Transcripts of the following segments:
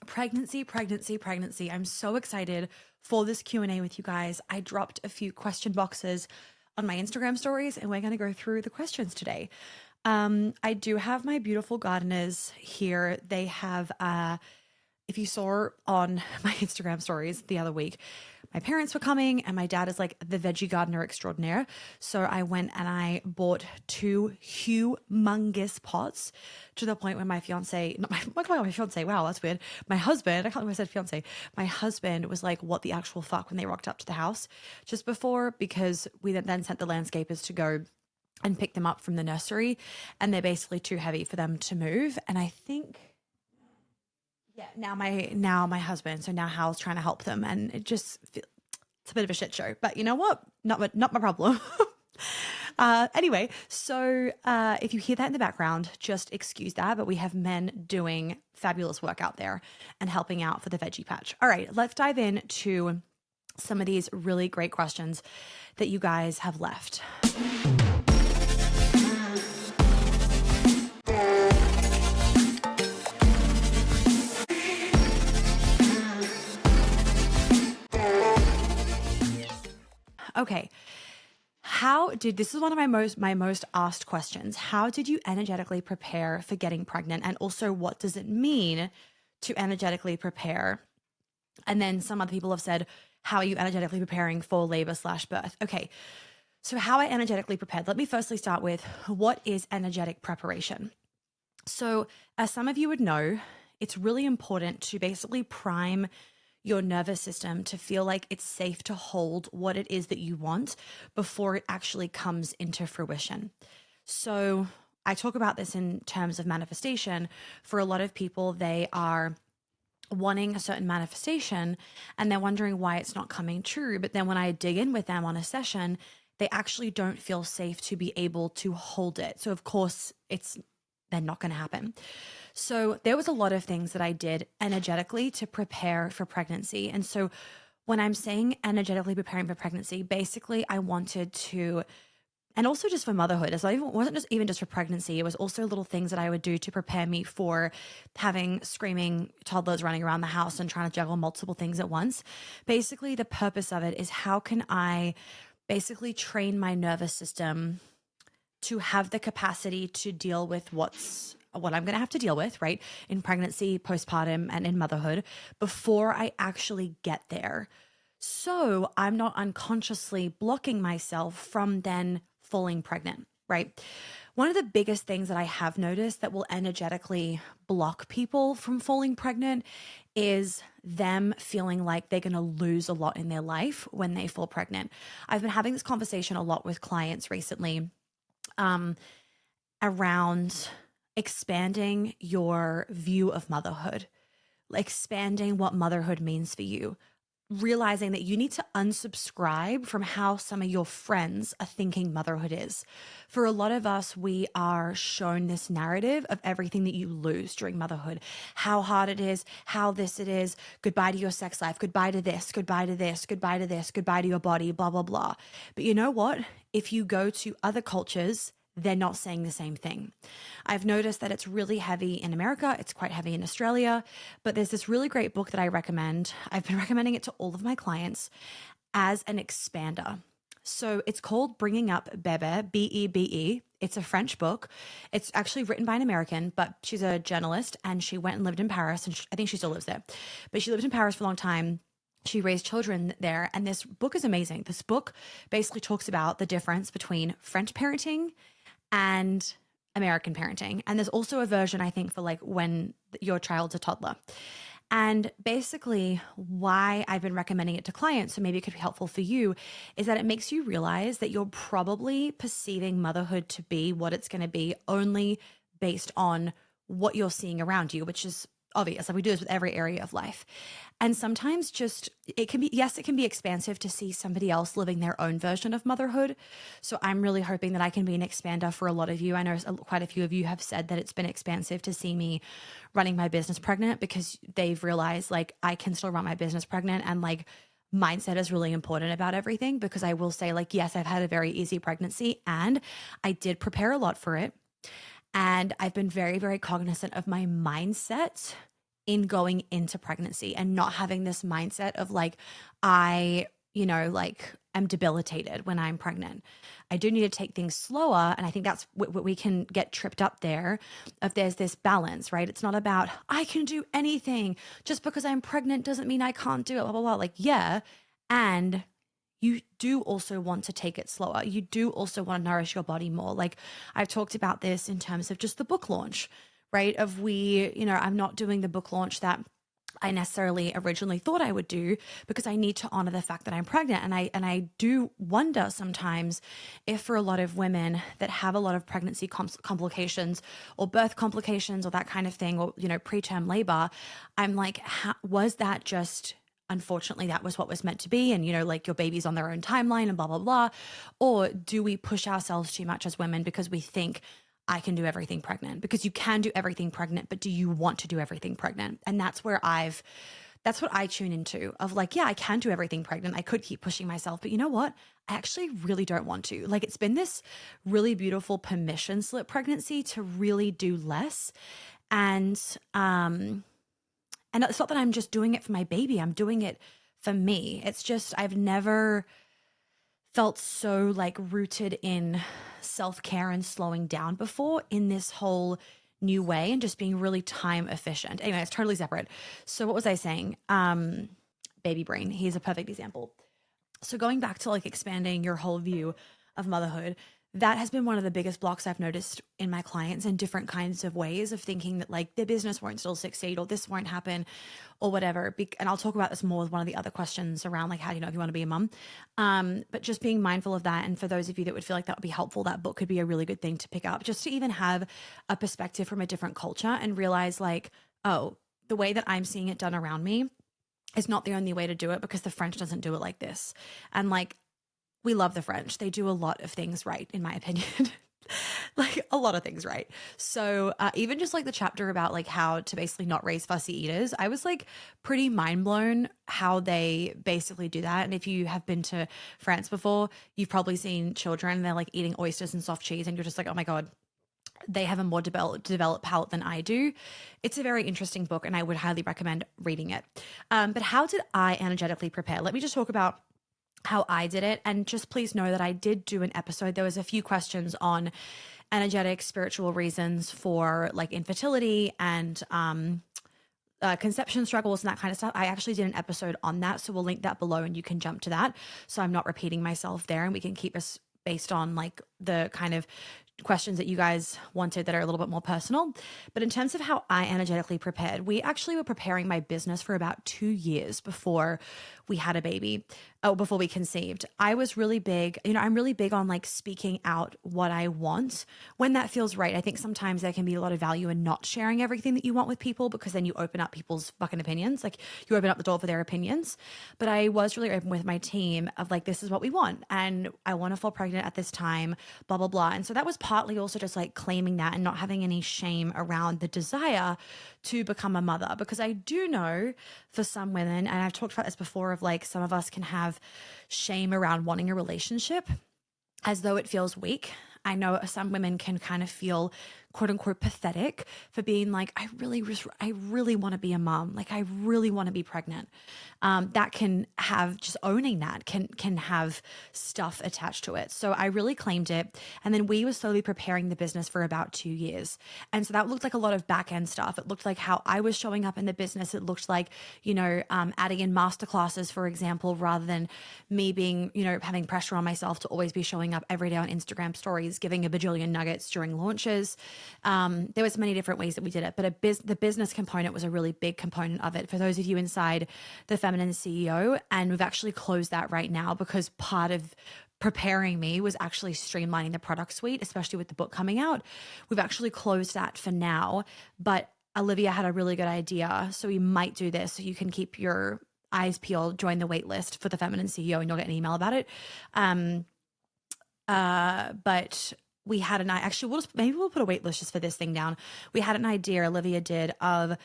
Pregnancy. I'm so excited for this Q&A with you guys. I dropped a few question boxes on my Instagram stories and we're going to go through the questions today. I do have my beautiful gardeners here. They have, if you saw on my Instagram stories the other week, my parents were coming and my dad is like the veggie gardener extraordinaire. So I went and I bought 2 humongous pots to the point where my fiance, not my fiance, wow, that's weird. My husband, I can't believe I said fiance. My husband was like, what the actual fuck when they rocked up to the house just before, because we then sent the landscapers to go and pick them up from the nursery and they're basically too heavy for them to move. And I think, yeah, now my husband, so now Hal's trying to help them and it's a bit of a shit show, but you know what? Not my problem. Anyway, so if you hear that in the background, just excuse that, but we have men doing fabulous work out there and helping out for the veggie patch. All right, let's dive into some of these really great questions that you guys have left. Okay. This is one of my most asked questions. How did you energetically prepare for getting pregnant? And also, what does it mean to energetically prepare? And then some other people have said, how are you energetically preparing for labor/birth? Okay. So how I energetically prepared. Let me firstly start with, what is energetic preparation? So as some of you would know, it's really important to basically prime your nervous system to feel like it's safe to hold what it is that you want before it actually comes into fruition. So I talk about this in terms of manifestation. For a lot of people, they are wanting a certain manifestation and they're wondering why it's not coming true. But then when I dig in with them on a session, they actually don't feel safe to be able to hold it. So of course, they're not going to happen. So there was a lot of things that I did energetically to prepare for pregnancy. And so when I'm saying energetically preparing for pregnancy, basically I wanted to, and also just for motherhood, it wasn't just for pregnancy, it was also little things that I would do to prepare me for having screaming toddlers running around the house and trying to juggle multiple things at once. Basically, the purpose of it is, how can I basically train my nervous system to have the capacity to deal with what I'm going to have to deal with, right? In pregnancy, postpartum, and in motherhood before I actually get there. So I'm not unconsciously blocking myself from then falling pregnant, right? One of the biggest things that I have noticed that will energetically block people from falling pregnant is them feeling like they're going to lose a lot in their life when they fall pregnant. I've been having this conversation a lot with clients recently around expanding your view of motherhood, expanding what motherhood means for you, realizing that you need to unsubscribe from how some of your friends are thinking motherhood is. For a lot of us, we are shown this narrative of everything that you lose during motherhood, how hard it is, how this it is, goodbye to your sex life, goodbye to this, goodbye to this, goodbye to this, goodbye to your body, blah, blah, blah. But you know what? If you go to other cultures, they're not saying the same thing. I've noticed that it's really heavy in America. It's quite heavy in Australia, but there's this really great book that I recommend. I've been recommending it to all of my clients as an expander. So it's called Bringing Up Bebe, Bebe. It's a French book. It's actually written by an American, but she's a journalist and she went and lived in Paris, and I think she still lives there, but she lived in Paris for a long time. She raised children there, and this book is amazing. This book basically talks about the difference between French parenting and American parenting. And there's also a version, I think, for like when your child's a toddler. And basically why I've been recommending it to clients, so maybe it could be helpful for you, is that it makes you realize that you're probably perceiving motherhood to be what it's going to be only based on what you're seeing around you, which is obvious. Like we do this with every area of life. And sometimes it can be expansive to see somebody else living their own version of motherhood. So I'm really hoping that I can be an expander for a lot of you. I know quite a few of you have said that it's been expansive to see me running my business pregnant, because they've realized like I can still run my business pregnant, and like mindset is really important about everything. Because I will say, like, yes, I've had a very easy pregnancy and I did prepare a lot for it. And I've been very, very cognizant of my mindset in going into pregnancy and not having this mindset of like, I, like am debilitated when I'm pregnant. I do need to take things slower. And I think that's what we can get tripped up there if there's this balance, right? It's not about, I can do anything. Just because I'm pregnant doesn't mean I can't do it, blah, blah, blah. Like, yeah. And you do also want to take it slower. You do also want to nourish your body more. Like I've talked about this in terms of just the book launch, right? I'm not doing the book launch that I necessarily originally thought I would do because I need to honor the fact that I'm pregnant. And I do wonder sometimes if for a lot of women that have a lot of pregnancy complications or birth complications or that kind of thing, or, preterm labor, I'm like, was that just, unfortunately, that was what was meant to be? And, like your baby's on their own timeline and blah, blah, blah. Or do we push ourselves too much as women because we think I can do everything pregnant? Because you can do everything pregnant, but do you want to do everything pregnant? And that's what I tune into of like, yeah, I can do everything pregnant. I could keep pushing myself, but you know what? I actually really don't want to. Like, it's been this really beautiful permission slip pregnancy to really do less. And it's not that I'm just doing it for my baby. I'm doing it for me. It's just, I've never felt so like rooted in self-care and slowing down before in this whole new way and just being really time efficient. Anyway, it's totally separate. So what was I saying? Baby brain. He's a perfect example. So going back to like expanding your whole view of motherhood, that has been one of the biggest blocks I've noticed in my clients in different kinds of ways of thinking that like their business won't still succeed or this won't happen or whatever. And I'll talk about this more with one of the other questions around like, how do you know if you want to be a mom? But just being mindful of that. And for those of you that would feel like that would be helpful, that book could be a really good thing to pick up, just to even have a perspective from a different culture and realize like, oh, the way that I'm seeing it done around me is not the only way to do it because the French doesn't do it like this. And like, we love the French. They do a lot of things right, in my opinion. Like a lot of things right. So even just like the chapter about like how to basically not raise fussy eaters, I was like pretty mind blown how they basically do that. And if you have been to France before, you've probably seen children, they're like eating oysters and soft cheese and you're just like, oh my God, they have a more developed palate than I do. It's a very interesting book and I would highly recommend reading it. But how did I energetically prepare? Let me just talk about how I did it. And just please know that I did do an episode. There was a few questions on energetic spiritual reasons for like infertility and conception struggles and that kind of stuff. I actually did an episode on that. So we'll link that below and you can jump to that. So I'm not repeating myself there and we can keep us based on like the kind of questions that you guys wanted that are a little bit more personal. But in terms of how I energetically prepared, we actually were preparing my business for about 2 years before we had a baby. Before we conceived. I was really big, I'm really big on like speaking out what I want when that feels right. I think sometimes there can be a lot of value in not sharing everything that you want with people because then you open up people's fucking opinions. Like you open up the door for their opinions. But I was really open with my team of like, this is what we want. And I want to fall pregnant at this time, blah, blah, blah. And so that was partly also just like claiming that and not having any shame around the desire to become a mother. Because I do know for some women, and I've talked about this before, of like some of us can have shame around wanting a relationship as though it feels weak. I know some women can kind of feel quote unquote pathetic for being like, I really want to be a mom. Like I really want to be pregnant. That can have just owning that can have stuff attached to it. So I really claimed it. And then we were slowly preparing the business for about 2 years. And so that looked like a lot of back end stuff. It looked like how I was showing up in the business. It looked like, adding in masterclasses, for example, rather than me being, having pressure on myself to always be showing up every day on Instagram stories, giving a bajillion nuggets during launches. There was many different ways that we did it, but the business component was a really big component of it for those of you inside the Feminine CEO. And we've actually closed that right now because part of preparing me was actually streamlining the product suite, especially with the book coming out. We've actually closed that for now, but Olivia had a really good idea. So we might do this so you can keep your eyes peeled, join the wait list for the Feminine CEO and you'll get an email about it. But we had an actually maybe we'll put a wait list just for this thing down. We had an idea Olivia did of,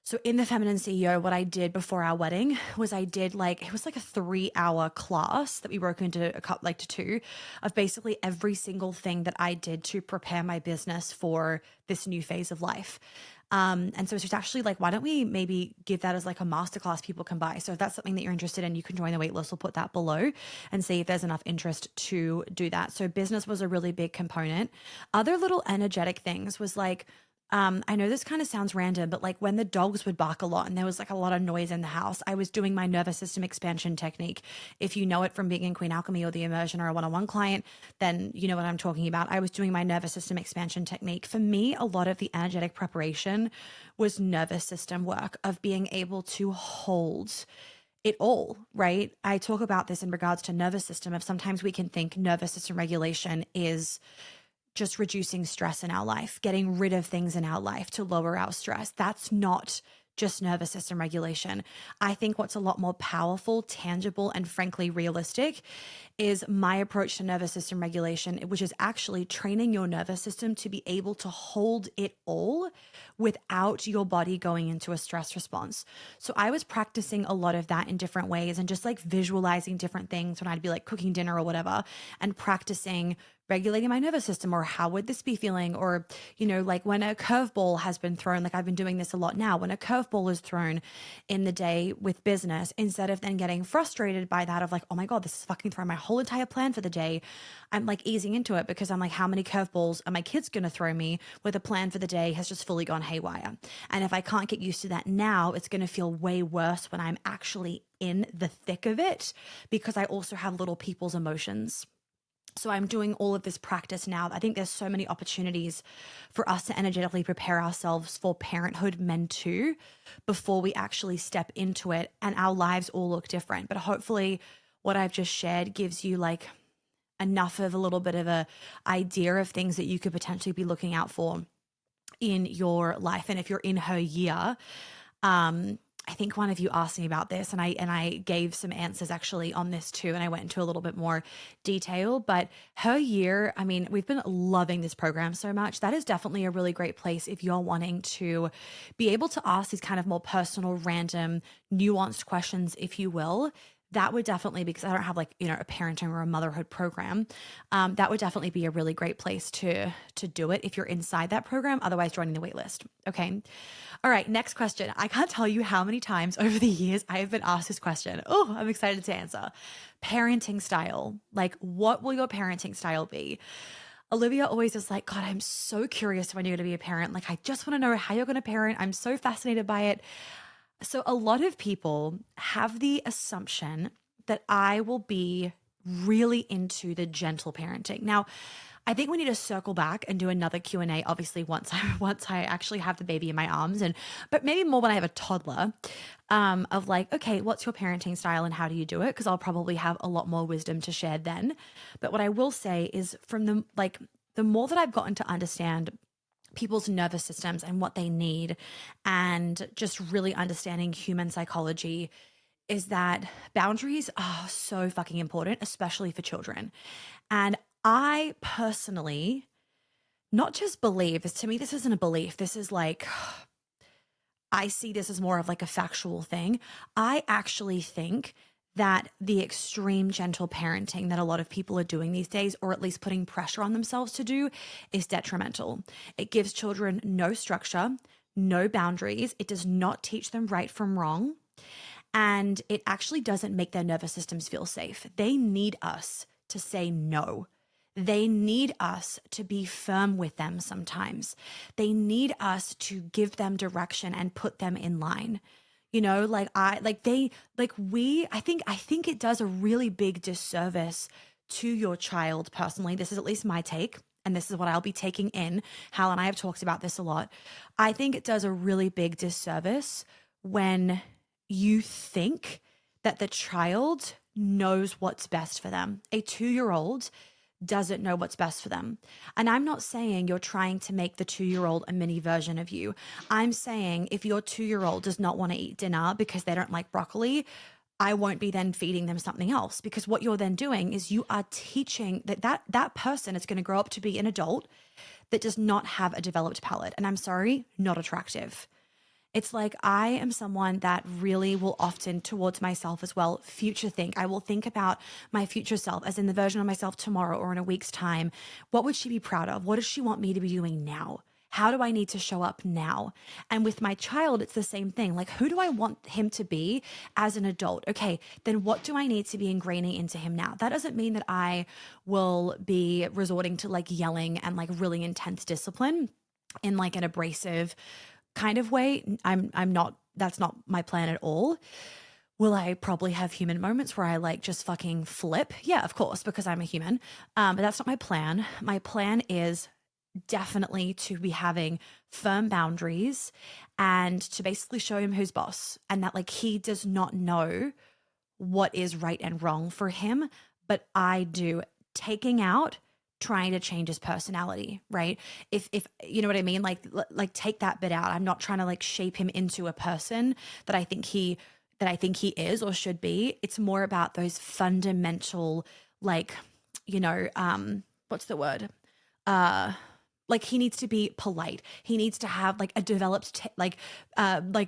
so in the Feminine CEO, what I did before our wedding was it was like a 3-hour class that we broke into to two of basically every single thing that I did to prepare my business for this new phase of life. And so it's just actually like, why don't we maybe give that as like a masterclass people can buy? So if that's something that you're interested in, you can join the waitlist. We'll put that below and see if there's enough interest to do that. So business was a really big component. Other little energetic things was like, I know this kind of sounds random, but like when the dogs would bark a lot and there was like a lot of noise in the house, I was doing my nervous system expansion technique. If you know it from being in Queen Alchemy or the immersion or a one-on-one client, then you know what I'm talking about. I was doing my nervous system expansion technique. For me, a lot of the energetic preparation was nervous system work of being able to hold it all, right? I talk about this in regards to nervous system of sometimes we can think nervous system regulation is just reducing stress in our life, getting rid of things in our life to lower our stress. That's not just nervous system regulation. I think what's a lot more powerful, tangible, and frankly realistic is my approach to nervous system regulation, which is actually training your nervous system to be able to hold it all without your body going into a stress response. So I was practicing a lot of that in different ways and just like visualizing different things when I'd be like cooking dinner or whatever and practicing regulating my nervous system, or how would this be feeling? Or, you know, like when a curveball has been thrown, like I've been doing this a lot now, when a curveball is thrown in the day with business, instead of then getting frustrated by that of like, oh my God, this is fucking throwing my whole entire plan for the day. I'm like easing into it because I'm like, how many curveballs are my kids going to throw me where the plan for the day has just fully gone haywire? And if I can't get used to that now, it's going to feel way worse when I'm actually in the thick of it, because I also have little people's emotions. So I'm doing all of this practice now. I think there's so many opportunities for us to energetically prepare ourselves for parenthood, men too, before we actually step into it, and our lives all look different. But hopefully what I've just shared gives you like enough of a little bit of a idea of things that you could potentially be looking out for in your life. And if you're in her year, I think one of you asked me about this, and I gave some answers actually on this too, and I went into a little bit more detail. But her year, I mean, we've been loving this program so much. That is definitely a really great place if you're wanting to be able to ask these kind of more personal, random, nuanced questions, if you will. That would definitely, because I don't have like, you know, a parenting or a motherhood program, that would definitely be a really great place to do it if you're inside that program. Otherwise, joining the waitlist. Okay. All right. Next question. I can't tell you how many times over the years I have been asked this question. Oh, I'm excited to answer. Parenting style. Like, what will your parenting style be? Olivia always is like, God, I'm so curious when you're going to be a parent. Like, I just want to know how you're going to parent. I'm so fascinated by it. So a lot of people have the assumption that I will be really into the gentle parenting. Now, I think we need to circle back and do another Q&A, obviously once I actually have the baby in my arms, but maybe more when I have a toddler, of like, okay, what's your parenting style and how do you do it? Because I'll probably have a lot more wisdom to share then. But what I will say is, from the more that I've gotten to understand people's nervous systems and what they need, and just really understanding human psychology, is that boundaries are so fucking important, especially for children. And I personally not just believe this, to me, this isn't a belief. This is like, I see this as more of like a factual thing. I actually think that the extreme gentle parenting that a lot of people are doing these days, or at least putting pressure on themselves to do, is detrimental. It gives children no structure, no boundaries. It does not teach them right from wrong. And it actually doesn't make their nervous systems feel safe. They need us to say no. They need us to be firm with them sometimes. They need us to give them direction and put them in line. You know, I think it does a really big disservice to your child personally. This is at least my take, and this is what I'll be taking in. Hal and I have talked about this a lot. I think it does a really big disservice when you think that the child knows what's best for them. A 2-year-old doesn't know what's best for them. And I'm not saying you're trying to make the 2-year-old a mini version of you. I'm saying if your 2-year-old does not want to eat dinner because they don't like broccoli, I won't be then feeding them something else, because what you're then doing is you are teaching that person is going to grow up to be an adult that does not have a developed palate. And I'm sorry, not attractive. It's like, I am someone that really will often, towards myself as well, future think. I will think about my future self, as in the version of myself tomorrow or in a week's time. What would she be proud of? What does she want me to be doing now? How do I need to show up now? And with my child, it's the same thing. Like, who do I want him to be as an adult? Okay, then what do I need to be ingraining into him now? That doesn't mean that I will be resorting to like yelling and like really intense discipline in like an abrasive kind of way. I'm not, that's not my plan at all. Will I probably have human moments where I like just fucking flip? Yeah, of course, because I'm a human. But that's not my plan. My plan is definitely to be having firm boundaries and to basically show him who's boss, and that like he does not know what is right and wrong for him, but I do. Taking out trying to change his personality, right? If you know what I mean, like take that bit out. I'm not trying to like shape him into a person that I think he is or should be. It's more about those fundamental, like, what's the word? Like he needs to be polite. He needs to have like a developed like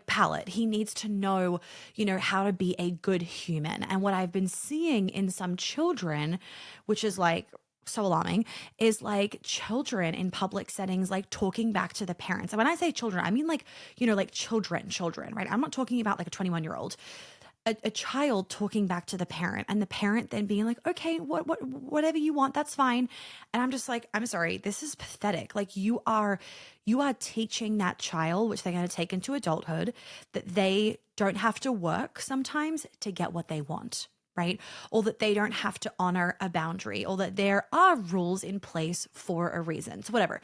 palate. He needs to know, how to be a good human. And what I've been seeing in some children, which is like so alarming, is like children in public settings like talking back to the parents. And when I say children, I mean like, like children, right? I'm not talking about like a 21-year-old. A child talking back to the parent, and the parent then being like, okay, whatever you want, that's fine. And I'm just like, I'm sorry, this is pathetic. Like you are teaching that child, which they're going to take into adulthood, that they don't have to work sometimes to get what they want, right? Or that they don't have to honor a boundary, or that there are rules in place for a reason. So whatever.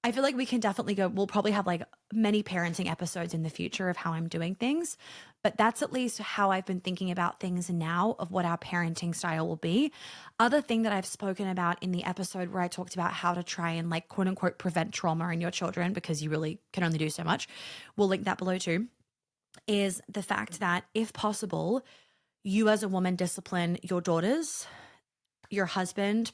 I feel like we can definitely we'll probably have like many parenting episodes in the future of how I'm doing things, but that's at least how I've been thinking about things now of what our parenting style will be. Other thing that I've spoken about in the episode where I talked about how to try and like quote unquote prevent trauma in your children, because you really can only do so much. We'll link that below too, is the fact that if possible, you as a woman discipline your daughters, your husband,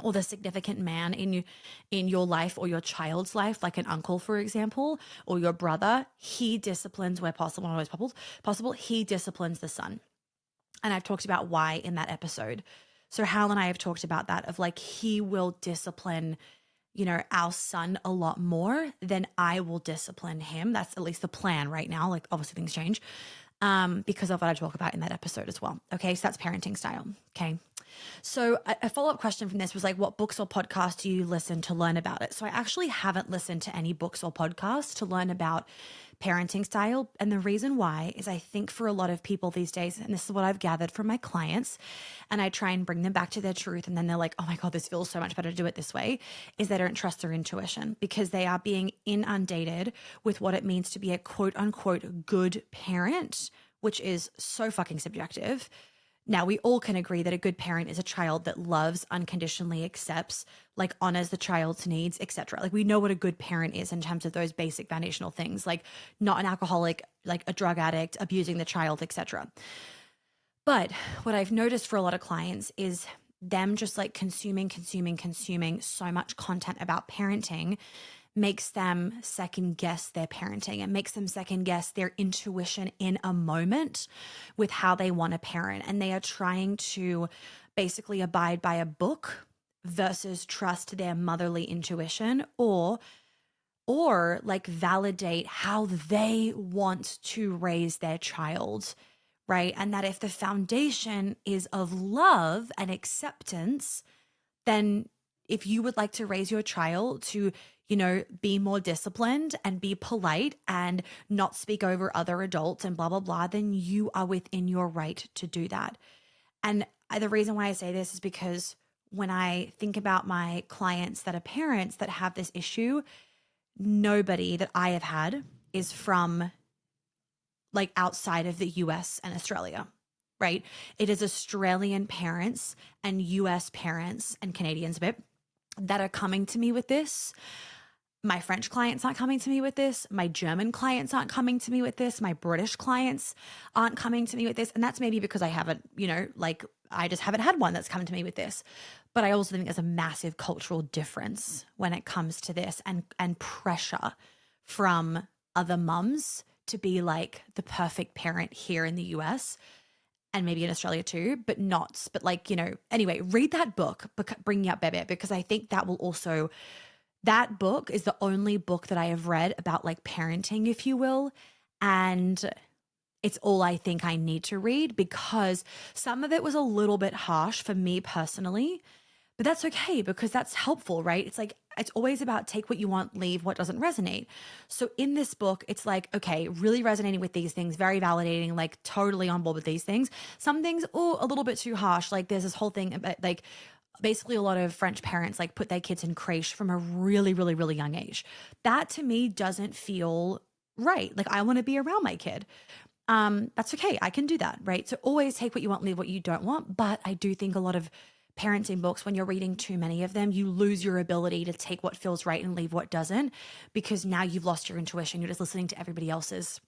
or the significant man in your life or your child's life, like an uncle, for example, or your brother. He disciplines where possible, not always possible. He disciplines the son. And I've talked about why in that episode. So Hal and I have talked about that, of like, he will discipline, our son a lot more than I will discipline him. That's at least the plan right now. Like obviously things change because of what I talk about in that episode as well. Okay. So that's parenting style. Okay. So a follow-up question from this was like, what books or podcasts do you listen to learn about it? So I actually haven't listened to any books or podcasts to learn about parenting style. And the reason why is I think for a lot of people these days, and this is what I've gathered from my clients, and I try and bring them back to their truth, and then they're like, oh my God, this feels so much better to do it this way, is they don't trust their intuition because they are being inundated with what it means to be a quote unquote good parent, which is so fucking subjective. Now, we all can agree that a good parent is a child that loves, unconditionally accepts, like honors the child's needs, etc. Like we know what a good parent is in terms of those basic foundational things, like not an alcoholic, like a drug addict, abusing the child, etc. But what I've noticed for a lot of clients is them just like consuming so much content about parenting makes them second guess their parenting and makes them second guess their intuition in a moment with how they want to parent. And they are trying to basically abide by a book versus trust their motherly intuition, or like validate how they want to raise their child, right? And that if the foundation is of love and acceptance, then if you would like to raise your child to, be more disciplined and be polite and not speak over other adults and blah, blah, blah, then you are within your right to do that. And the reason why I say this is because when I think about my clients that are parents that have this issue, nobody that I have had is from like outside of the US and Australia, right? It is Australian parents and US parents and Canadians a bit that are coming to me with this. My French clients aren't coming to me with this. My German clients aren't coming to me with this. My British clients aren't coming to me with this. And that's maybe because I haven't, I just haven't had one that's come to me with this. But I also think there's a massive cultural difference when it comes to this, and pressure from other mums to be like the perfect parent here in the US and maybe in Australia too, but like, anyway, read that book, Bringing Up Bebe, because I think that will also That book is the only book that I have read about like parenting, if you will. And it's all I think I need to read because some of it was a little bit harsh for me personally, but that's okay because that's helpful, right? It's like, it's always about take what you want, leave what doesn't resonate. So in this book, it's like, okay, really resonating with these things, very validating, like totally on board with these things. Some things, oh, a little bit too harsh. Like there's this whole thing about like, basically a lot of French parents like put their kids in creche from a really, really, really young age. That to me doesn't feel right. Like I want to be around my kid. That's okay. I can do that, right? So always take what you want, leave what you don't want. But I do think a lot of parenting books, when you're reading too many of them, you lose your ability to take what feels right and leave what doesn't, because now you've lost your intuition. You're just listening to everybody else's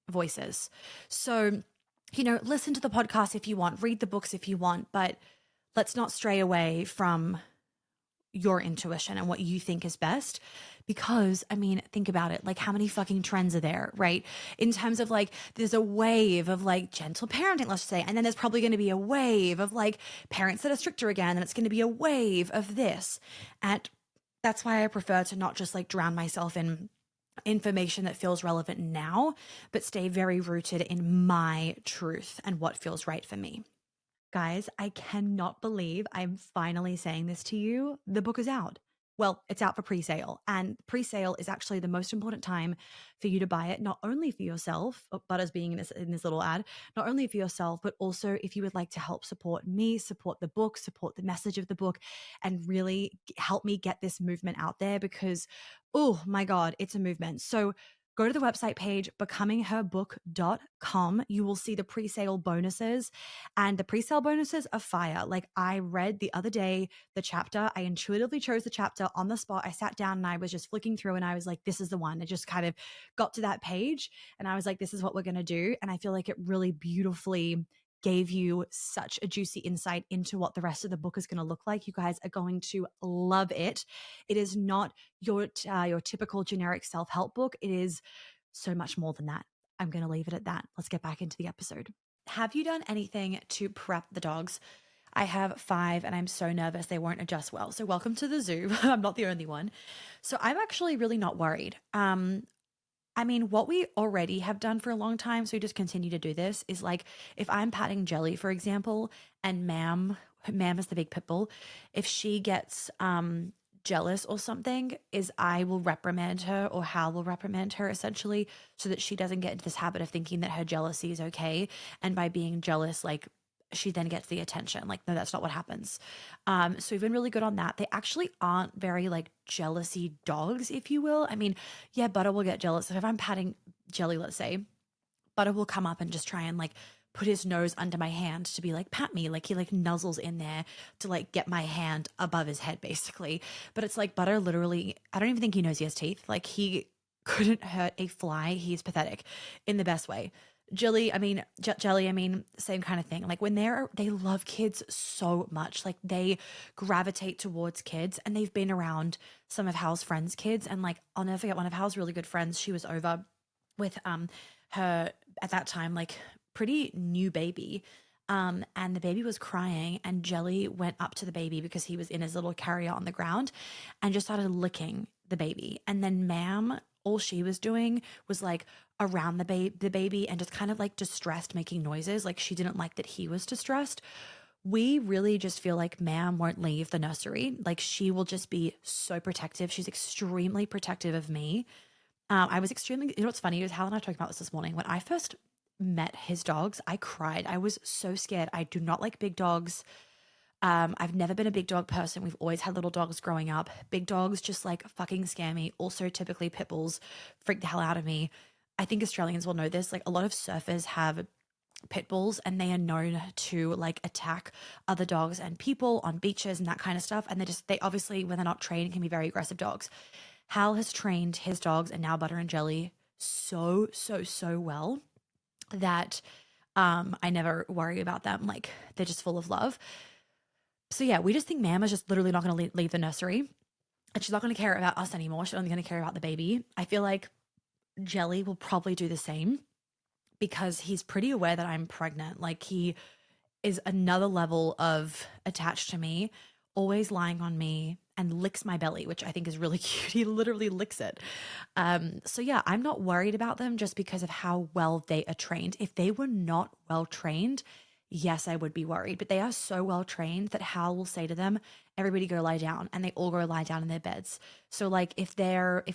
voices. So, listen to the podcast if you want, read the books if you want, but let's not stray away from your intuition and what you think is best. Because, I mean, think about it. Like, how many fucking trends are there, right? In terms of like, there's a wave of like gentle parenting, let's say. And then there's probably going to be a wave of like parents that are stricter again. And it's going to be a wave of this. And that's why I prefer to not just like drown myself in information that feels relevant now, but stay very rooted in my truth and what feels right for me. Guys, I cannot believe I'm finally saying this to you. The book is out. Well, it's out for pre sale, and pre sale is actually the most important time for you to buy it, not only for yourself, Butters being in this little ad, not only for yourself, but also if you would like to help support me, support the book, support the message of the book, and really help me get this movement out there because, oh my God, it's a movement. So go to the website page, becomingherbook.com. You will see the pre sale bonuses, and the pre sale bonuses are fire. Like I read the other day, the chapter, I intuitively chose the chapter on the spot. I sat down and I was just flicking through and I was like, this is the one. It just kind of got to that page and I was like, this is what we're going to do. And I feel like it really beautifully gave you such a juicy insight into what the rest of the book is going to look like. You guys are going to love it. It is not your typical generic self-help book. It is so much more than that. I'm going to leave it at that. Let's get back into the episode. Have you done anything to prep the dogs? I have 5 and I'm so nervous they won't adjust well. So welcome to the zoo. I'm not the only one. So I'm actually really not worried. I mean, what we already have done for a long time, so we just continue to do this, is like if I'm patting Jelly, for example, and Ma'am is the big pit bull, if she gets jealous or something, is I will reprimand her, or Hal will reprimand her essentially, so that she doesn't get into this habit of thinking that her jealousy is okay. And by being jealous, like she then gets the attention. Like, no, that's not what happens. So we've been really good on that. They actually aren't very like jealousy dogs, if you will. I mean, yeah, Butter will get jealous. So if I'm patting Jelly, let's say, Butter will come up and just try and like put his nose under my hand to be like, pat me. Like he like nuzzles in there to like get my hand above his head, basically. But it's like Butter literally, I don't even think he knows he has teeth. Like he couldn't hurt a fly. He's pathetic in the best way. Jelly, I mean, same kind of thing. Like when they love kids so much, like they gravitate towards kids, and they've been around some of Hal's friends' kids. And like, I'll never forget one of Hal's really good friends. She was over with her at that time, like pretty new baby. And the baby was crying, and Jelly went up to the baby because he was in his little carrier on the ground and just started licking the baby. And then Ma'am, all she was doing was like around the baby and just kind of like distressed, making noises. Like she didn't like that he was distressed. We really just feel like Ma'am won't leave the nursery. Like she will just be so protective. She's extremely protective of me. I was extremely, what's funny is Hal and I talking about this morning. When I first met his dogs, I cried. I was so scared. I do not like big dogs. I've never been a big dog person. We've always had little dogs growing up. Big dogs just like fucking scare me. Also, typically pit bulls freak the hell out of me. I think Australians will know this. Like a lot of surfers have pit bulls, and they are known to like attack other dogs and people on beaches and that kind of stuff. And they obviously, when they're not trained, can be very aggressive dogs. Hal has trained his dogs, and now Butter and Jelly, so, so, so well that I never worry about them. Like they're just full of love. So yeah, we just think Ma'am is just literally not going to leave the nursery, and she's not going to care about us anymore. She's only going to care about the baby. I feel like Jelly will probably do the same because he's pretty aware that I'm pregnant. Like he is another level of attached to me, always lying on me and licks my belly, which I think is really cute. He literally licks it. So yeah, I'm not worried about them just because of how well they are trained. If they were not well trained, yes, I would be worried, but they are so well trained that Hal will say to them, everybody go lie down, and they all go lie down in their beds. So like if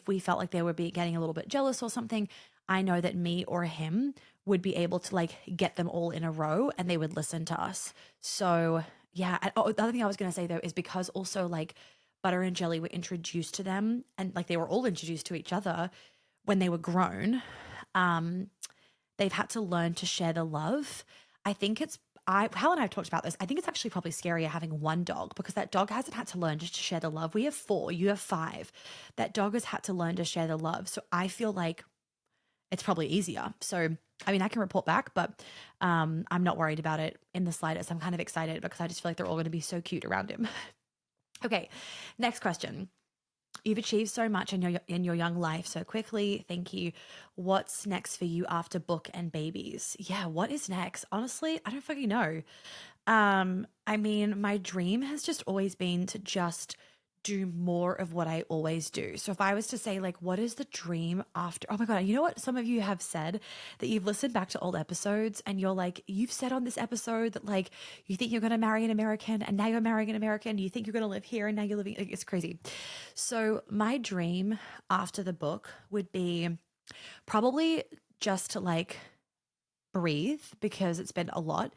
we felt like they were getting a little bit jealous or something, I know that me or him would be able to like get them all in a row and they would listen to us. So yeah. And, oh, the other thing I was going to say though is because also like Butter and Jelly were introduced to them and like they were all introduced to each other when they were grown. Um, they've had to learn to share the love. I think Hal and I have talked about this. I think it's actually probably scarier having one dog because that dog hasn't had to learn just to share the love. We have 4, you have 5. That dog has had to learn to share the love. So I feel like it's probably easier. So, I mean, I can report back, but I'm not worried about it in the slightest. I'm kind of excited because I just feel like they're all going to be so cute around him. Okay, next question. You've achieved so much in your young life so quickly. Thank you. What's next for you after book and babies? Yeah, what is next? Honestly, I don't fucking know. I mean, my dream has just always been to just do more of what I always do. So if I was to say like what is the dream after, oh my God, you know what some of you have said that you've listened back to old episodes and you're like, you've said on this episode that like you think you're going to marry an American and now you're marrying an American, you think you're going to live here and now you're living, like, it's crazy. So my dream after the book would be probably just to like breathe because it's been a lot.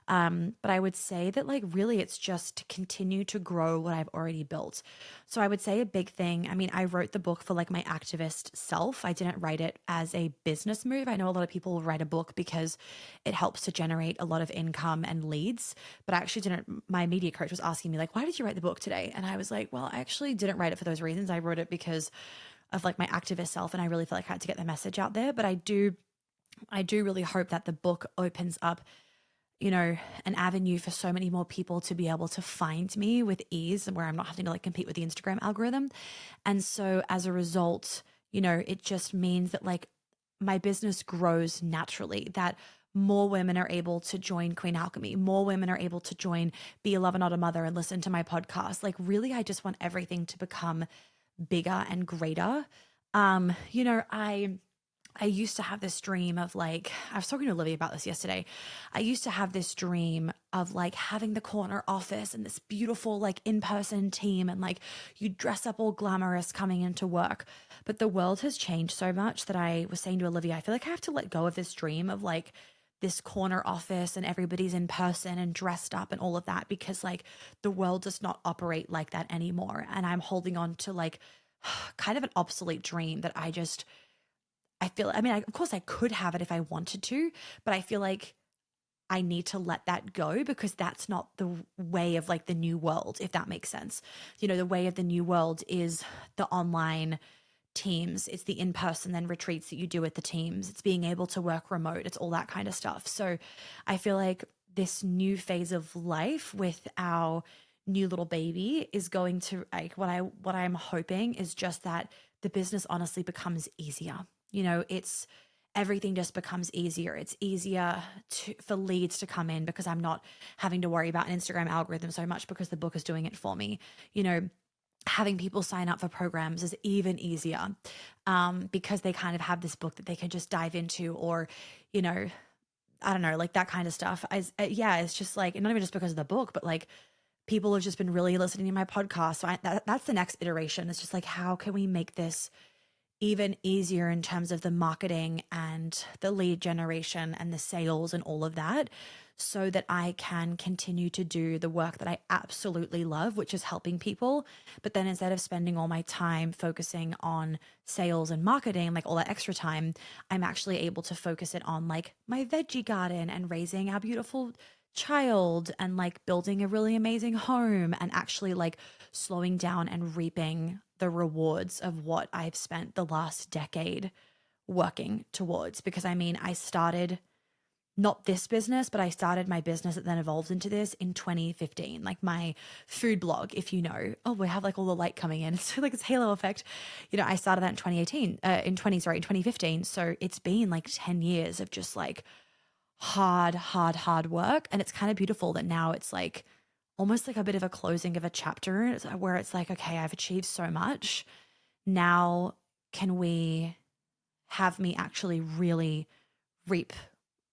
But I would say that like really it's just to continue to grow what I've already built. So I would say a big thing, I mean, I wrote the book for like my activist self. I didn't write it as a business move. I know a lot of people write a book because it helps to generate a lot of income and leads, but I actually didn't. My media coach was asking me like, why did you write the book today? And I was like, well, I actually didn't write it for those reasons. I wrote it because of like my activist self and I really felt like I had to get the message out there. But I do really hope that the book opens up, you know, an avenue for so many more people to be able to find me with ease and where I'm not having to like compete with the Instagram algorithm. And so as a result, you know, it just means that like my business grows naturally, that more women are able to join Queen Alchemy, more women are able to join Be a Lover, Not a Mother and listen to my podcast. Like really, I just want everything to become bigger and greater. You know, I used to have this dream of like, I was talking to Olivia about this yesterday. I used to have this dream of like having the corner office and this beautiful like in-person team and like you dress up all glamorous coming into work. But the world has changed so much that I was saying to Olivia, I feel like I have to let go of this dream of like this corner office and everybody's in person and dressed up and all of that because like the world does not operate like that anymore. And I'm holding on to like kind of an obsolete dream that I feel, I mean, of course I could have it if I wanted to, but I feel like I need to let that go because that's not the way of like the new world, if that makes sense. You know, the way of the new world is the online teams, it's the in-person then retreats that you do with the teams, it's being able to work remote, it's all that kind of stuff. So I feel like this new phase of life with our new little baby is going to like what I'm hoping is just that the business honestly becomes easier. You know, it's everything just becomes easier. It's easier for leads to come in because I'm not having to worry about an Instagram algorithm so much because the book is doing it for me. You know, having people sign up for programs is even easier because they kind of have this book that they can just dive into or, you know, I don't know, like that kind of stuff. Yeah, it's just like, not even just because of the book, but like people have just been really listening to my podcast. So that's the next iteration. It's just like, how can we make this even easier in terms of the marketing and the lead generation and the sales and all of that so that I can continue to do the work that I absolutely love, which is helping people. But then instead of spending all my time focusing on sales and marketing, like all that extra time, I'm actually able to focus it on like my veggie garden and raising our beautiful child and like building a really amazing home and actually like slowing down and reaping the rewards of what I've spent the last decade working towards. Because I mean, I started not this business, but I started my business that then evolved into this in 2015, like my food blog, if you know. Oh, we have like all the light coming in. It's like this halo effect. You know, I started that in 2015. So it's been like 10 years of just like hard work. And it's kind of beautiful that now it's like almost like a bit of a closing of a chapter where it's like, okay, I've achieved so much. Now, can we have me actually really reap,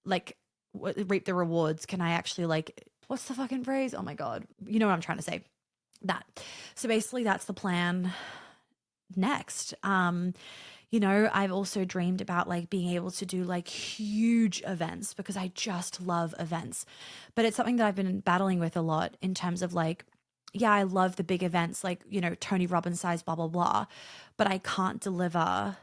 like, reap the rewards? Can I actually, like, what's the fucking phrase? Oh my God. You know what I'm trying to say? That. So basically, that's the plan next. I've also dreamed about like being able to do like huge events because I just love events. But it's something that I've been battling with a lot in terms of like, yeah, I love the big events like, Tony Robbins size, blah, blah, blah. But I can't deliver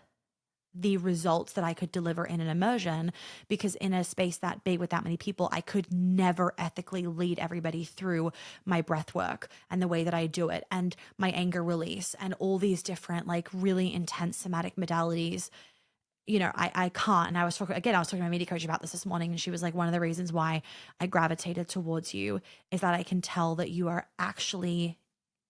the results that I could deliver in an immersion because in a space that big with that many people, I could never ethically lead everybody through my breath work and the way that I do it and my anger release and all these different like really intense somatic modalities. I can't. And I was talking to my media coach about this morning, and she was like, one of the reasons why I gravitated towards you is that I can tell that you are actually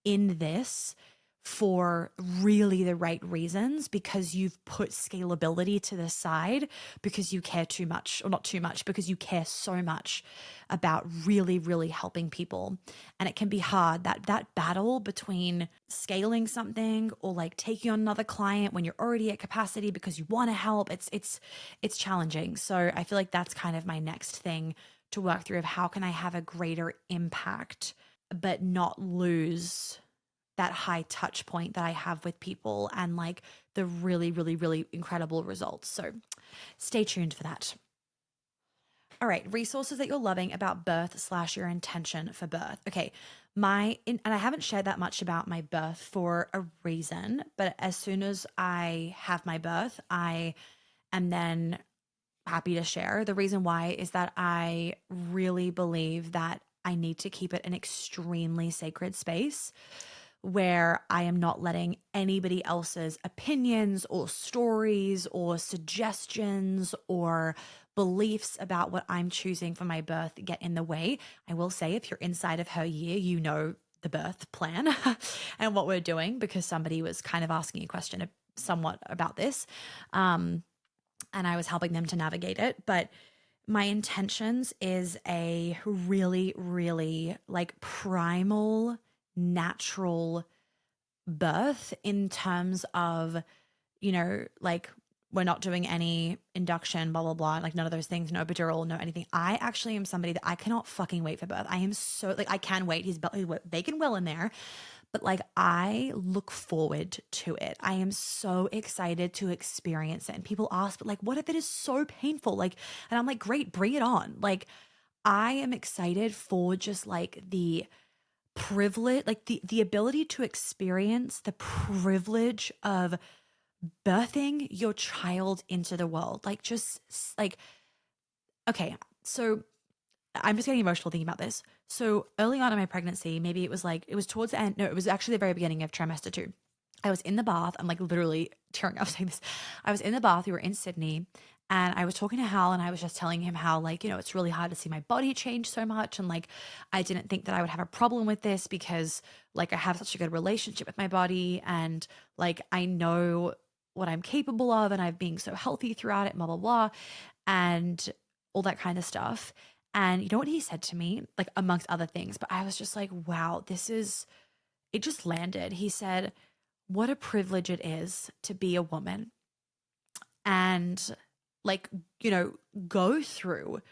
in this for really the right reasons because you've put scalability to the side because you care too much, or not too much, because you care so much about really, really helping people. And it can be hard, that battle between scaling something or like taking on another client when you're already at capacity because you want to help. It's challenging. So I feel like that's kind of my next thing to work through of how can I have a greater impact but not lose that high touch point that I have with people and like the really, really, really incredible results. So stay tuned for that. All right, resources that you're loving about birth / your intention for birth. Okay, and I haven't shared that much about my birth for a reason, but as soon as I have my birth, I am then happy to share. The reason why is that I really believe that I need to keep it an extremely sacred space where I am not letting anybody else's opinions or stories or suggestions or beliefs about what I'm choosing for my birth get in the way. I will say, if you're inside of her year, you know the birth plan and what we're doing because somebody was kind of asking a question somewhat about this. And I was helping them to navigate it. But my intentions is a really, really like primal, natural birth in terms of, like we're not doing any induction, blah, blah, blah, like none of those things, no epidural, no anything. I actually am somebody that I cannot fucking wait for birth. I am so like, I can wait. He's bacon well in there. But like, I look forward to it. I am so excited to experience it. And people ask, but like, what if it is so painful? Like, and I'm like, great, bring it on. Like, I am excited for just like the privilege, like the ability to experience the privilege of birthing your child into the world. Like, just like, okay, so I'm just getting emotional thinking about this. So early on in my pregnancy, maybe it was towards the end. No, it was actually the very beginning of trimester 2. I was in the bath. I'm like literally tearing up saying this. I was in the bath. We were in Sydney and I was talking to Hal and I was just telling him how like, it's really hard to see my body change so much. And like, I didn't think that I would have a problem with this because like I have such a good relationship with my body and like, I know what I'm capable of and I've been so healthy throughout it, blah, blah, blah. And all that kind of stuff. And you know what he said to me, like amongst other things, but I was just like, wow, it just landed. He said, what a privilege it is to be a woman and like, go through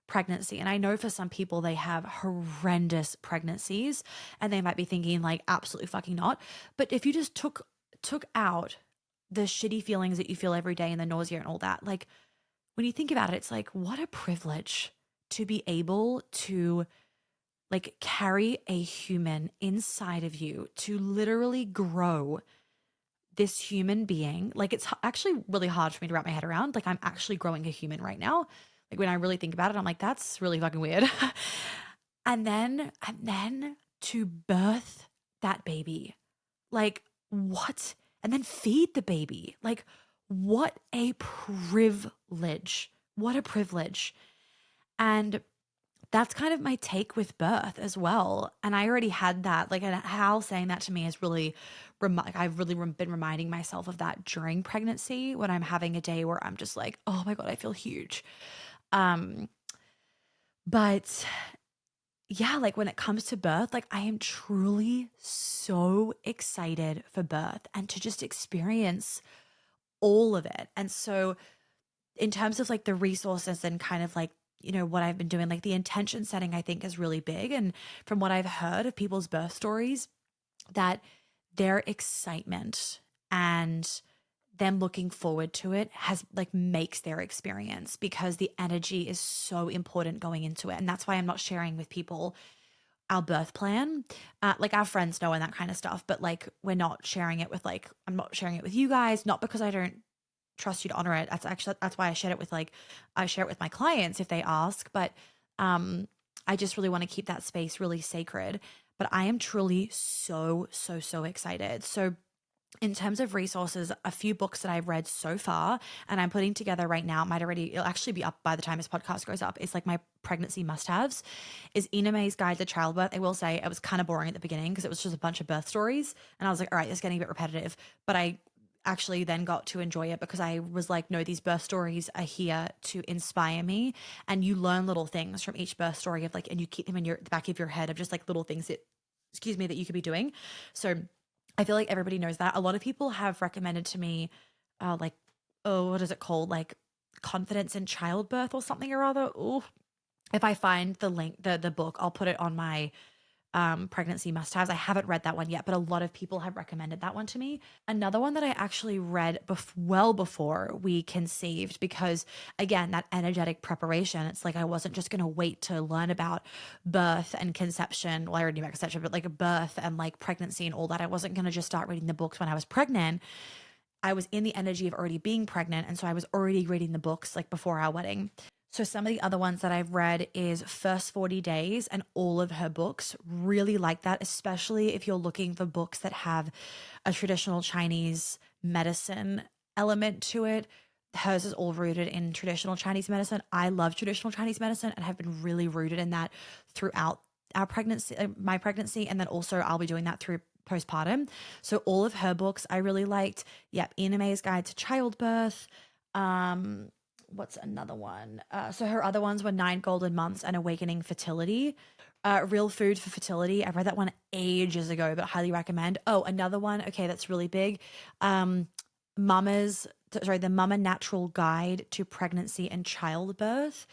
pregnancy. And I know for some people they have horrendous pregnancies and they might be thinking like, absolutely fucking not. But if you just took out the shitty feelings that you feel every day and the nausea and all that, like when you think about it, it's like, what a privilege to be able to like carry a human inside of you, to literally grow this human being. Like it's actually really hard for me to wrap my head around. Like I'm actually growing a human right now. Like when I really think about it, I'm like, that's really fucking weird. and then to birth that baby, like what? And then feed the baby. Like what a privilege. What a privilege. And that's kind of my take with birth as well. And I already had that, like, and Hal saying that to me is really, I've really been reminding myself of that during pregnancy when I'm having a day where I'm just like, oh my God, I feel huge. But yeah, like when it comes to birth, like I am truly so excited for birth and to just experience all of it. And so, in terms of like the resources and kind of like, what I've been doing, like the intention setting, I think is really big. And from what I've heard of people's birth stories, that their excitement and them looking forward to it has like makes their experience, because the energy is so important going into it. And that's why I'm not sharing with people our birth plan. Like our friends know and that kind of stuff, but like we're not sharing it with like, I'm not sharing it with you guys, not because I don't trust you to honor it. That's why I share it with like, I share it with my clients if they ask, but I just really want to keep that space really sacred. But I am truly so, so, so excited. So in terms of resources, a few books that I've read so far and I'm putting together right now, it'll actually be up by the time this podcast goes up. It's like my pregnancy must-haves is Ina May's Guide to Childbirth. I will say it was kind of boring at the beginning because it was just a bunch of birth stories. And I was like, all right, it's getting a bit repetitive. But I actually then got to enjoy it because I was like, no, these birth stories are here to inspire me. And you learn little things from each birth story of like, and you keep them in the back of your head of just like little things that, excuse me, that you could be doing. So I feel like everybody knows that. A lot of people have recommended to me, like, oh, what is it called? Like confidence in childbirth or something or other. Oh, if I find the link, the book, I'll put it on my pregnancy must-haves. I haven't read that one yet, but a lot of people have recommended that one to me. Another one that I actually read well before we conceived, because again, that energetic preparation, it's like I wasn't just going to wait to learn about birth and conception. Well, I already knew about conception, but like birth and like pregnancy and all that. I wasn't going to just start reading the books when I was pregnant. I was in the energy of already being pregnant. And so I was already reading the books like before our wedding. So some of the other ones that I've read is First 40 Days and all of her books. Really like that, especially if you're looking for books that have a traditional Chinese medicine element to it. Hers is all rooted in traditional Chinese medicine. I love traditional Chinese medicine and have been really rooted in that throughout our pregnancy, my pregnancy, and then also I'll be doing that through postpartum. So all of her books I really liked. Yep, Ina May's Guide to Childbirth. What's another one? So her other ones were Nine Golden Months and Awakening Fertility. Real Food for Fertility. I read that one ages ago, but highly recommend. Oh, another one. Okay, that's really big. The Mama Natural Guide to Pregnancy and Childbirth.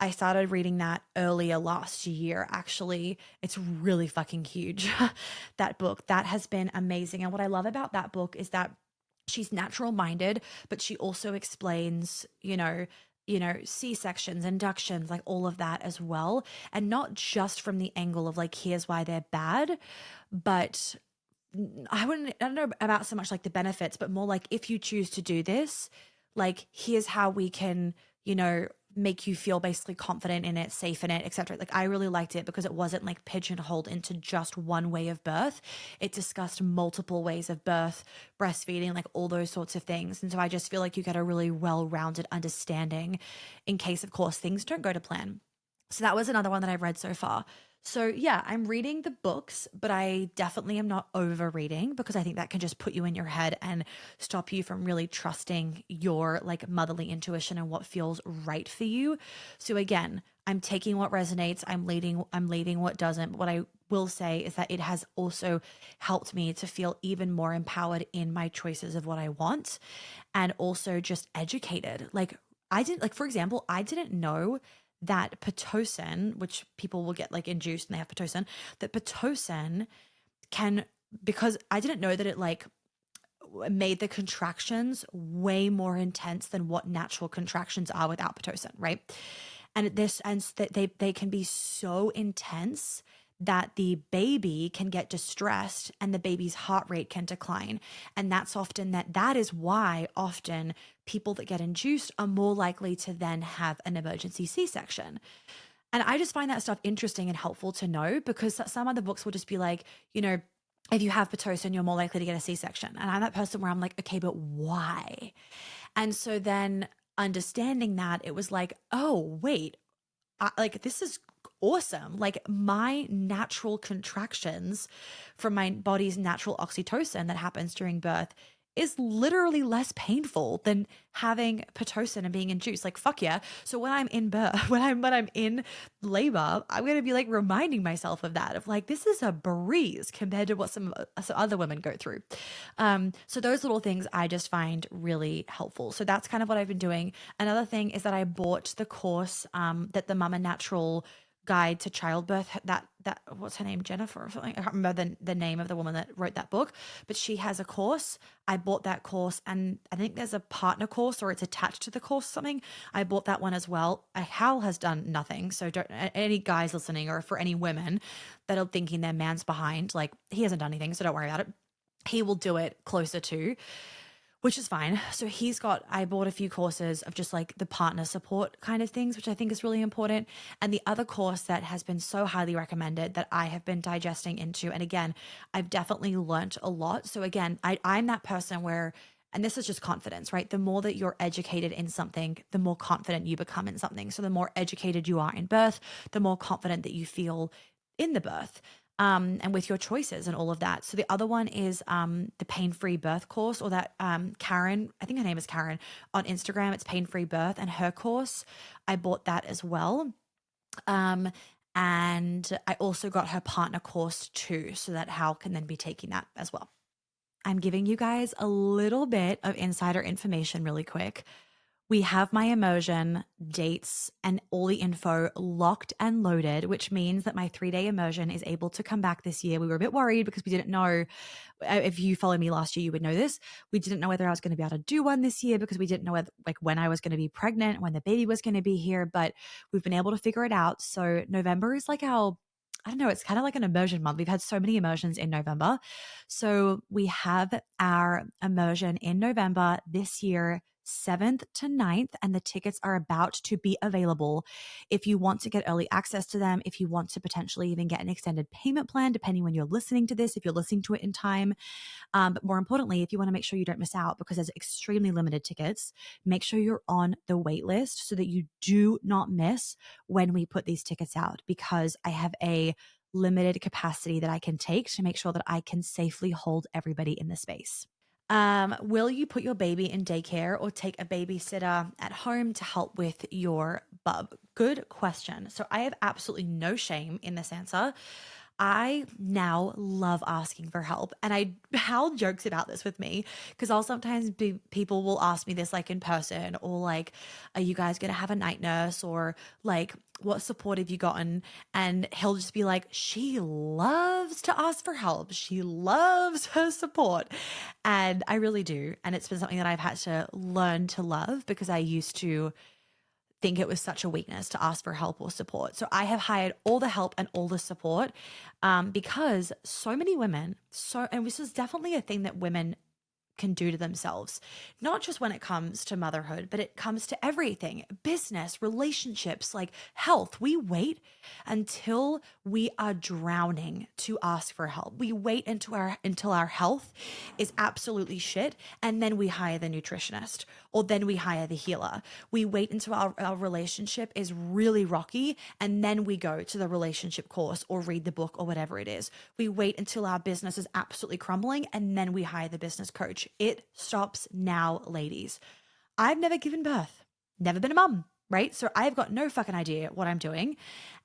I started reading that earlier last year, actually. It's really fucking huge, that book. That has been amazing. And what I love about that book is that she's natural minded, but she also explains, C-sections, inductions, like all of that as well. And not just from the angle of like, here's why they're bad, but I don't know about so much like the benefits, but more like if you choose to do this, like here's how we can, make you feel basically confident in it, safe in it, etc. Like I really liked it because it wasn't like pigeonholed into just one way of birth. It discussed multiple ways of birth, breastfeeding, like all those sorts of things. And so I just feel like you get a really well-rounded understanding in case, of course, things don't go to plan. So that was another one that I've read so far. So yeah, I'm reading the books, but I definitely am not over reading because I think that can just put you in your head and stop you from really trusting your like motherly intuition and what feels right for you. So again, I'm taking what resonates, I'm leaving what doesn't. But what I will say is that it has also helped me to feel even more empowered in my choices of what I want and also just educated. Like I didn't like, for example, I didn't know that Pitocin, which people will get like induced and they have Pitocin, that Pitocin can, because I didn't know that it like made the contractions way more intense than what natural contractions are without Pitocin, right? And that they can be so intense that the baby can get distressed and the baby's heart rate can decline. And that is why often people that get induced are more likely to then have an emergency C-section. And I just find that stuff interesting and helpful to know because some other books will just be like, if you have Pitocin, you're more likely to get a C-section. And I'm that person where I'm like, okay, but why? And so then understanding that, it was like, oh, wait, like this is awesome. Like my natural contractions from my body's natural oxytocin that happens during birth is literally less painful than having Pitocin and being induced. Like, fuck yeah. So when I'm in birth, when I'm in labor, I'm going to be like reminding myself of that, of like, this is a breeze compared to what some other women go through. So those little things I just find really helpful. So that's kind of what I've been doing. Another thing is that I bought the course that the Mama Natural guide to childbirth, that what's her name, Jennifer or something, I can't remember the name of the woman that wrote that book, but she has a course. I bought that course, and I think there's a partner course, or it's attached to the course or something. I bought that one as well. Hal has done nothing, so don't, any guys listening, or for any women that are thinking their man's behind, like, he hasn't done anything, so don't worry about it. He will do it closer to, which is fine. So I bought a few courses of just like the partner support kind of things, which I think is really important. And the other course that has been so highly recommended that I have been digesting into, and again, I've definitely learnt a lot. So again, I'm that person where, and this is just confidence, right? The more that you're educated in something, the more confident you become in something. So the more educated you are in birth, the more confident that you feel in the birth. And with your choices and all of that. So the other one is the pain-free birth course, or that Karen, I think her name is Karen, on Instagram. It's pain-free birth, and her course, I bought that as well. And I also got her partner course too, so that Hal can then be taking that as well. I'm giving you guys a little bit of insider information really quick. We have my immersion dates and all the info locked and loaded, which means that my 3-day immersion is able to come back this year. We were a bit worried because we didn't know, if you followed me last year, you would know this. We didn't know whether I was going to be able to do one this year because we didn't know when I was going to be pregnant, when the baby was going to be here, but we've been able to figure it out. So November is like I don't know, it's kind of like an immersion month. We've had so many immersions in November. So we have our immersion in November this year, 7th to 9th, and the tickets are about to be available. If you want to get early access to them, if you want to potentially even get an extended payment plan, depending when you're listening to this, if you're listening to it in time. But more importantly, if you want to make sure you don't miss out, because there's extremely limited tickets, make sure you're on the wait list so that you do not miss when we put these tickets out, because I have a limited capacity that I can take to make sure that I can safely hold everybody in the space. Will you put your baby in daycare or take a babysitter at home to help with your bub? Good question. So I have absolutely no shame in this answer. I now love asking for help. And Hal jokes about this with me, because I'll sometimes people will ask me this like in person, or like, are you guys going to have a night nurse, or like, what support have you gotten? And he'll just be like, she loves to ask for help. She loves her support. And I really do. And it's been something that I've had to learn to love, because I used to think it was such a weakness to ask for help or support. So I have hired all the help and all the support, because so many women, and this is definitely a thing that women can do to themselves, not just when it comes to motherhood, but it comes to everything, business, relationships, like health. We wait until we are drowning to ask for help. We wait until our health is absolutely shit, and then we hire the nutritionist, or then we hire the healer. We wait until our relationship is really rocky, and then we go to the relationship course or read the book or whatever it is. We wait until our business is absolutely crumbling, and then we hire the business coach. It stops now, ladies. I've never given birth, never been a mum, right? So I've got no fucking idea what I'm doing.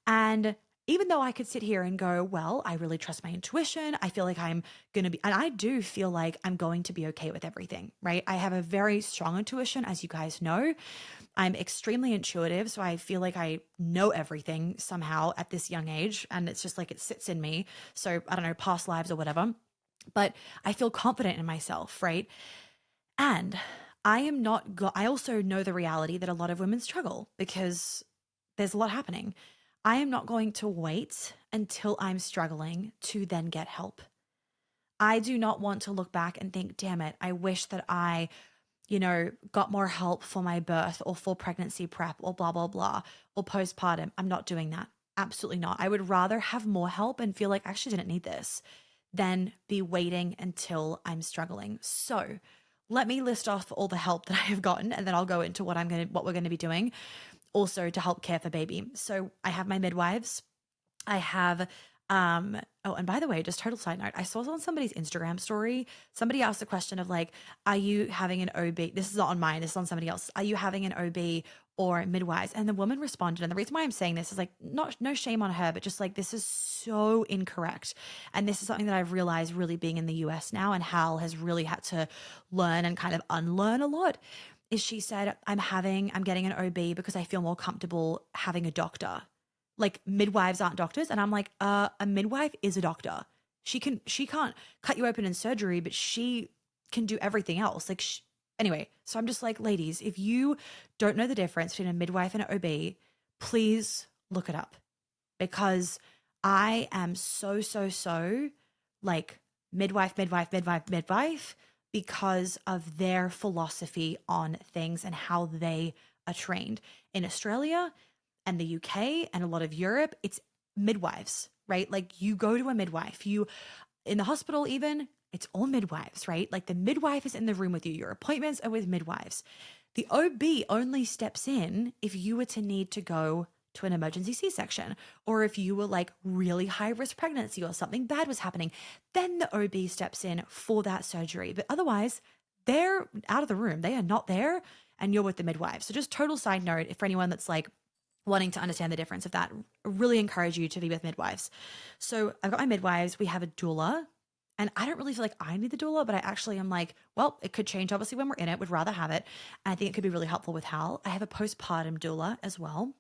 And even though I could sit here and go, well, I really trust my intuition, I feel like I'm going to be, and I do feel like I'm going to be okay with everything, right? I have a very strong intuition, as you guys know. I'm extremely intuitive, so I feel like I know everything somehow at this young age, and it's just like it sits in me. So I don't know, past lives or whatever. But I feel confident in myself, right? And I also know the reality that a lot of women struggle, because there's a lot happening. I am not going to wait until I'm struggling to then get help. I do not want to look back and think, damn it, I wish that I, got more help for my birth, or for pregnancy prep, or blah, blah, blah, or postpartum. I'm not doing that. Absolutely not. I would rather have more help and feel like I actually didn't need this than be waiting until I'm struggling. So let me list off all the help that I have gotten, and then I'll go into what we're going to be doing also to help care for baby. So I have my midwives. I have Oh, and by the way, just total side note, I saw on somebody's Instagram story, somebody asked the question of like, are you having an OB? This is not on mine, this is on somebody else. Are you having an OB or midwives? And the woman responded, and the reason why I'm saying this is like, not no shame on her, but just like this is so incorrect. And this is something that I've realized really being in the US now, and Hal has really had to learn and kind of unlearn a lot. Is she said, I'm getting an OB because I feel more comfortable having a doctor. Like midwives aren't doctors. And I'm like, a midwife is a doctor. She can't cut you open in surgery, but she can do everything else. Anyway, so I'm just like, ladies, if you don't know the difference between a midwife and an OB, please look it up, because I am so like midwife, midwife, midwife, midwife, because of their philosophy on things and how they are trained. In Australia and the UK and a lot of Europe, it's midwives, right? Like you go to a midwife, you in the hospital, even it's all midwives, right? Like the midwife is in the room with you. Your appointments are with midwives. The OB only steps in if you were to need to go to an emergency C-section, or if you were like really high risk pregnancy or something bad was happening, then the OB steps in for that surgery. But otherwise, they're out of the room. They are not there, and you're with the midwife. So just total side note, if for anyone that's like wanting to understand the difference of that, really encourage you to be with midwives. So I've got my midwives. We have a doula. And I don't really feel like I need the doula, but I actually am like, well, it could change obviously when we're in it. Would rather have it. And I think it could be really helpful with Hal. I have a postpartum doula as well.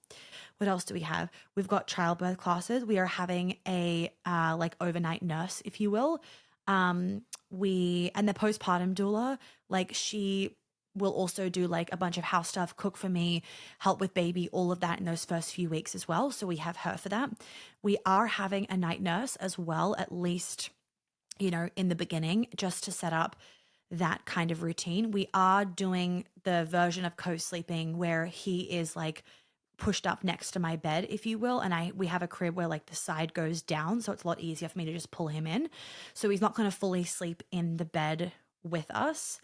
What else do we have? We've got childbirth classes. We are having a like overnight nurse, if you will. We and the postpartum doula, like she will also do like a bunch of house stuff, cook for me, help with baby, all of that in those first few weeks as well. So we have her for that. We are having a night nurse as well, at least, you know, in the beginning, just to set up that kind of routine. We are doing the version of co-sleeping where he is like pushed up next to my bed, if you will, and we have a crib where like the side goes down, so it's a lot easier for me to just pull him in. So he's not going to fully sleep in the bed with us,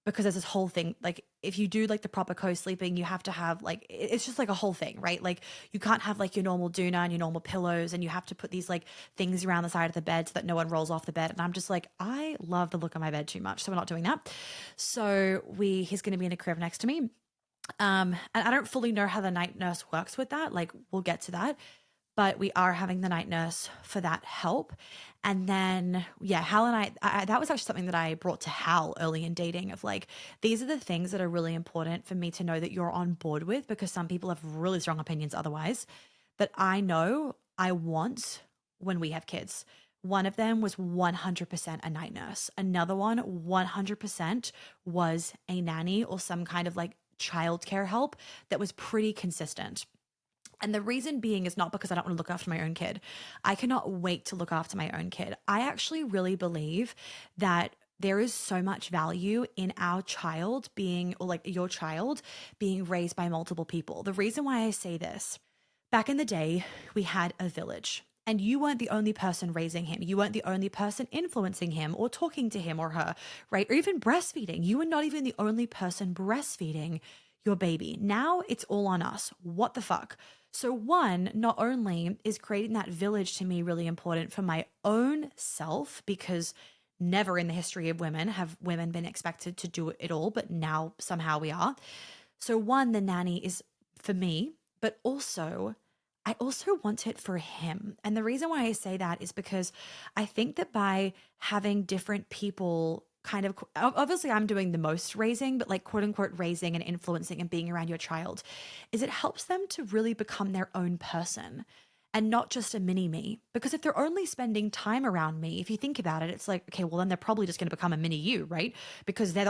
because there's this whole thing, like if you do like the proper co-sleeping, you have to have like, it's just like a whole thing, right? Like you can't have like your normal doona and your normal pillows, and you have to put these like things around the side of the bed so that no one rolls off the bed. And I'm just like, I love the look of my bed too much, so we're not doing that. So he's going to be in a crib next to me. And I don't fully know how the night nurse works with that. Like we'll get to that, but we are having the night nurse for that help. And then, yeah, Hal and I that was actually something that I brought to Hal early in dating, of like, these are the things that are really important for me to know that you're on board with, because some people have really strong opinions otherwise, that I know I want when we have kids. One of them was 100% a night nurse. Another one, 100% was a nanny or some kind of like childcare help that was pretty consistent. And the reason being is not because I don't want to look after my own kid. I cannot wait to look after my own kid. I actually really believe that there is so much value in our child being, or like your child being raised by multiple people. The reason why I say this, back in the day, we had a village. And you weren't the only person raising him. You weren't the only person influencing him or talking to him or her, right? Or even breastfeeding. You were not even the only person breastfeeding your baby. Now it's all on us. What the fuck? So, one, not only is creating that village to me really important for my own self, because never in the history of women have women been expected to do it all, but now somehow we are. So, one, the nanny is for me, but also I also want it for him. And the reason why I say that is because I think that by having different people kind of, obviously I'm doing the most raising, but like quote unquote raising and influencing and being around your child, is it helps them to really become their own person and not just a mini me. Because if they're only spending time around me, if you think about it, it's like, okay, well then they're probably just going to become a mini you, right? Because you're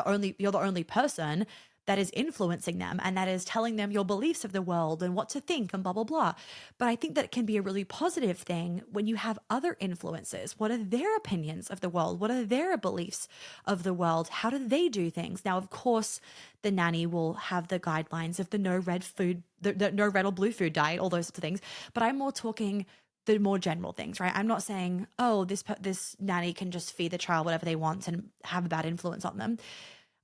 the only person that is influencing them and that is telling them your beliefs of the world and what to think and blah, blah, blah. But I think that it can be a really positive thing when you have other influences. What are their opinions of the world? What are their beliefs of the world? How do they do things? Now, of course, the nanny will have the guidelines of the no red food, the no red or blue food diet, all those sorts of things. But I'm more talking the more general things, right? I'm not saying, oh, this nanny can just feed the child whatever they want and have a bad influence on them.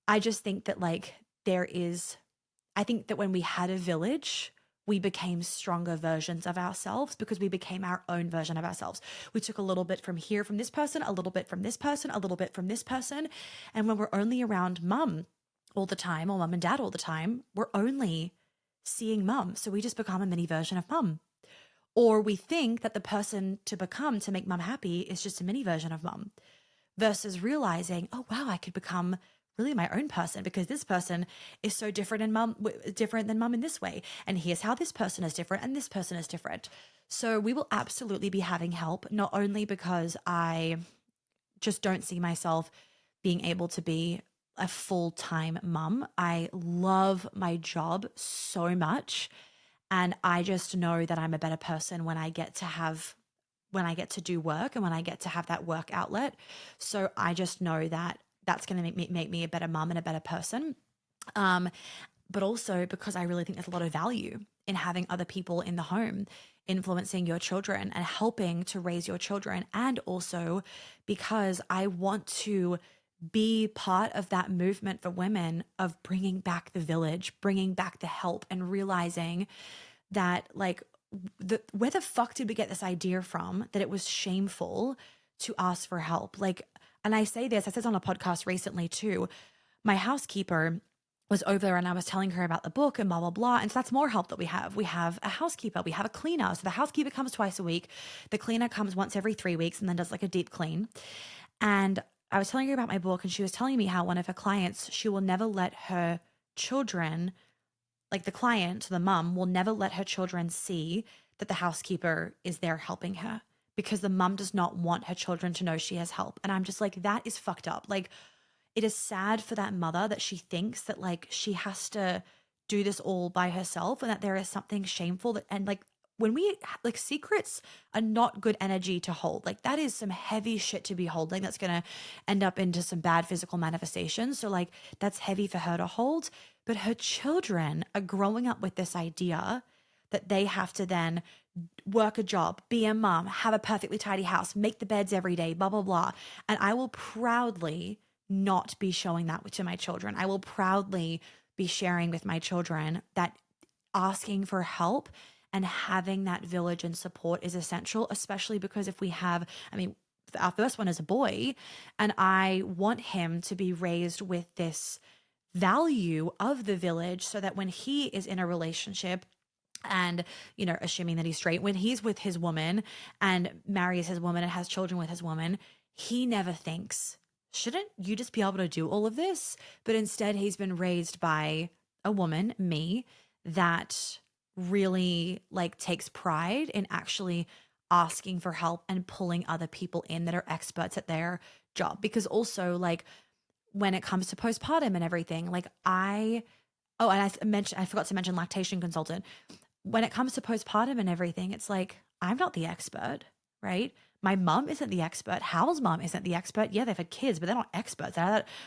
I just think that like, I think that when we had a village, we became stronger versions of ourselves because we became our own version of ourselves. We took a little bit from here, from this person, a little bit from this person, a little bit from this person. And when we're only around mum all the time, or mum and dad all the time, we're only seeing mum. So we just become a mini version of mum. Or we think that the person to become to make mum happy is just a mini version of mum, versus realizing, oh, wow, I could become really my own person because this person is so different different than mum in this way. And here's how this person is different and this person is different. So we will absolutely be having help, not only because I just don't see myself being able to be a full-time mum. I love my job so much. And I just know that I'm a better person when I get to do work and when I get to have that work outlet. So I just know that that's going to make me a better mum and a better person. But also because I really think there's a lot of value in having other people in the home influencing your children and helping to raise your children. And also because I want to be part of that movement for women of bringing back the village, bringing back the help, and realizing that, like, where the fuck did we get this idea from that it was shameful to ask for help? Like, and I say this on a podcast recently too. My housekeeper was over and I was telling her about the book and blah, blah, blah. And so that's more help that we have. We have a housekeeper, we have a cleaner. So the housekeeper comes twice a week. The cleaner comes once every 3 weeks and then does like a deep clean. And I was telling her about my book and she was telling me how one of her clients, she will never let her children, like the client, the mum, will never let her children see that the housekeeper is there helping her because the mum does not want her children to know she has help. And I'm just like, that is fucked up. Like, it is sad for that mother that she thinks that like she has to do this all by herself and that there is something shameful that, and like, when we like, secrets are not good energy to hold. Like, that is some heavy shit to be holding that's going to end up into some bad physical manifestations. So like, that's heavy for her to hold. But her children are growing up with this idea that they have to then work a job, be a mom, have a perfectly tidy house, make the beds every day, blah, blah, blah. And I will proudly not be showing that to my children. I will proudly be sharing with my children that asking for help and having that village and support is essential, especially because if we have, I mean, our first one is a boy, and I want him to be raised with this value of the village so that when he is in a relationship and, you know, assuming that he's straight, when he's with his woman and marries his woman and has children with his woman, he never thinks, shouldn't you just be able to do all of this? But instead, he's been raised by a woman, me, that really like takes pride in actually asking for help and pulling other people in that are experts at their job. Because also, like, when it comes to postpartum and everything, like I forgot to mention lactation consultant. When it comes to postpartum and everything, it's like, I'm not the expert, right? My mom isn't the expert. Hal's mom isn't the expert. Yeah, they've had kids, but they're not experts.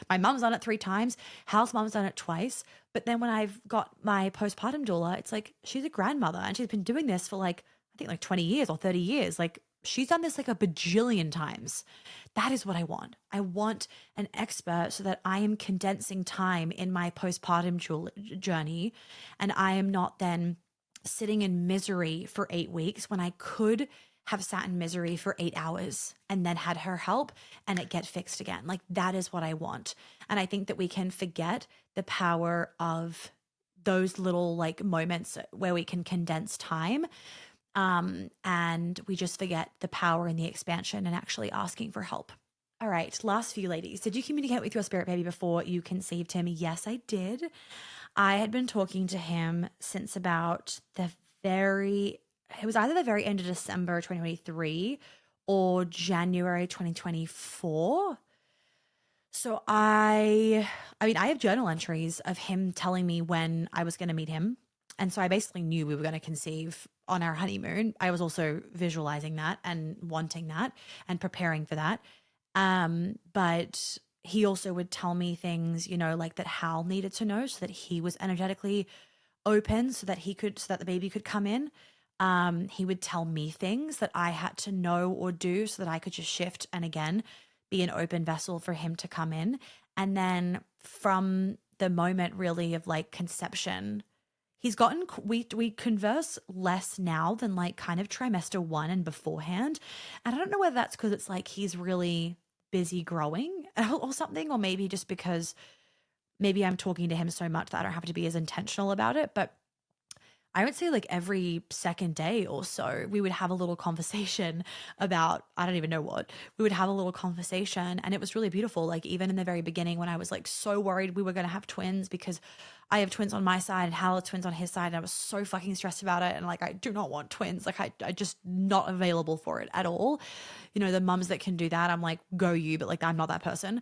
My mom's done it 3 times. Hal's mom's done it twice. But then when I've got my postpartum doula, it's like, she's a grandmother and she's been doing this for like, I think like 20 years or 30 years. Like, she's done this like a bajillion times. That is what I want. I want an expert so that I am condensing time in my postpartum journey and I am not then sitting in misery for 8 weeks when I could have sat in misery for 8 hours and then had her help and it get fixed again. Like, that is what I want. And I think that we can forget the power of those little like moments where we can condense time. And we just forget the power and the expansion and actually asking for help. All right, last few ladies. Did you communicate with your spirit baby before you conceived him? Yes, I did. I had been talking to him since about it was either the very end of December 2023 or January 2024. So I have journal entries of him telling me when I was going to meet him. And so I basically knew we were going to conceive on our honeymoon. I was also visualizing that and wanting that and preparing for that. But he also would tell me things, you know, like that Hal needed to know so that he was energetically open so that the baby could come in. He would tell me things that I had to know or do so that I could just shift and again, be an open vessel for him to come in. And then from the moment really of like conception, he's gotten, we converse less now than like kind of trimester one and beforehand. And I don't know whether that's because it's like he's really busy growing or something, or maybe just because maybe I'm talking to him so much that I don't have to be as intentional about it. But I would say like every second day or so, we would have a little conversation about, I don't even know what. We would have a little conversation and it was really beautiful. Like even in the very beginning when I was like so worried we were going to have twins because I have twins on my side and Hal has twins on his side. And I was so fucking stressed about it. And like, I do not want twins. Like I just not available for it at all. You know, the mums that can do that, I'm like, go you, but like, I'm not that person.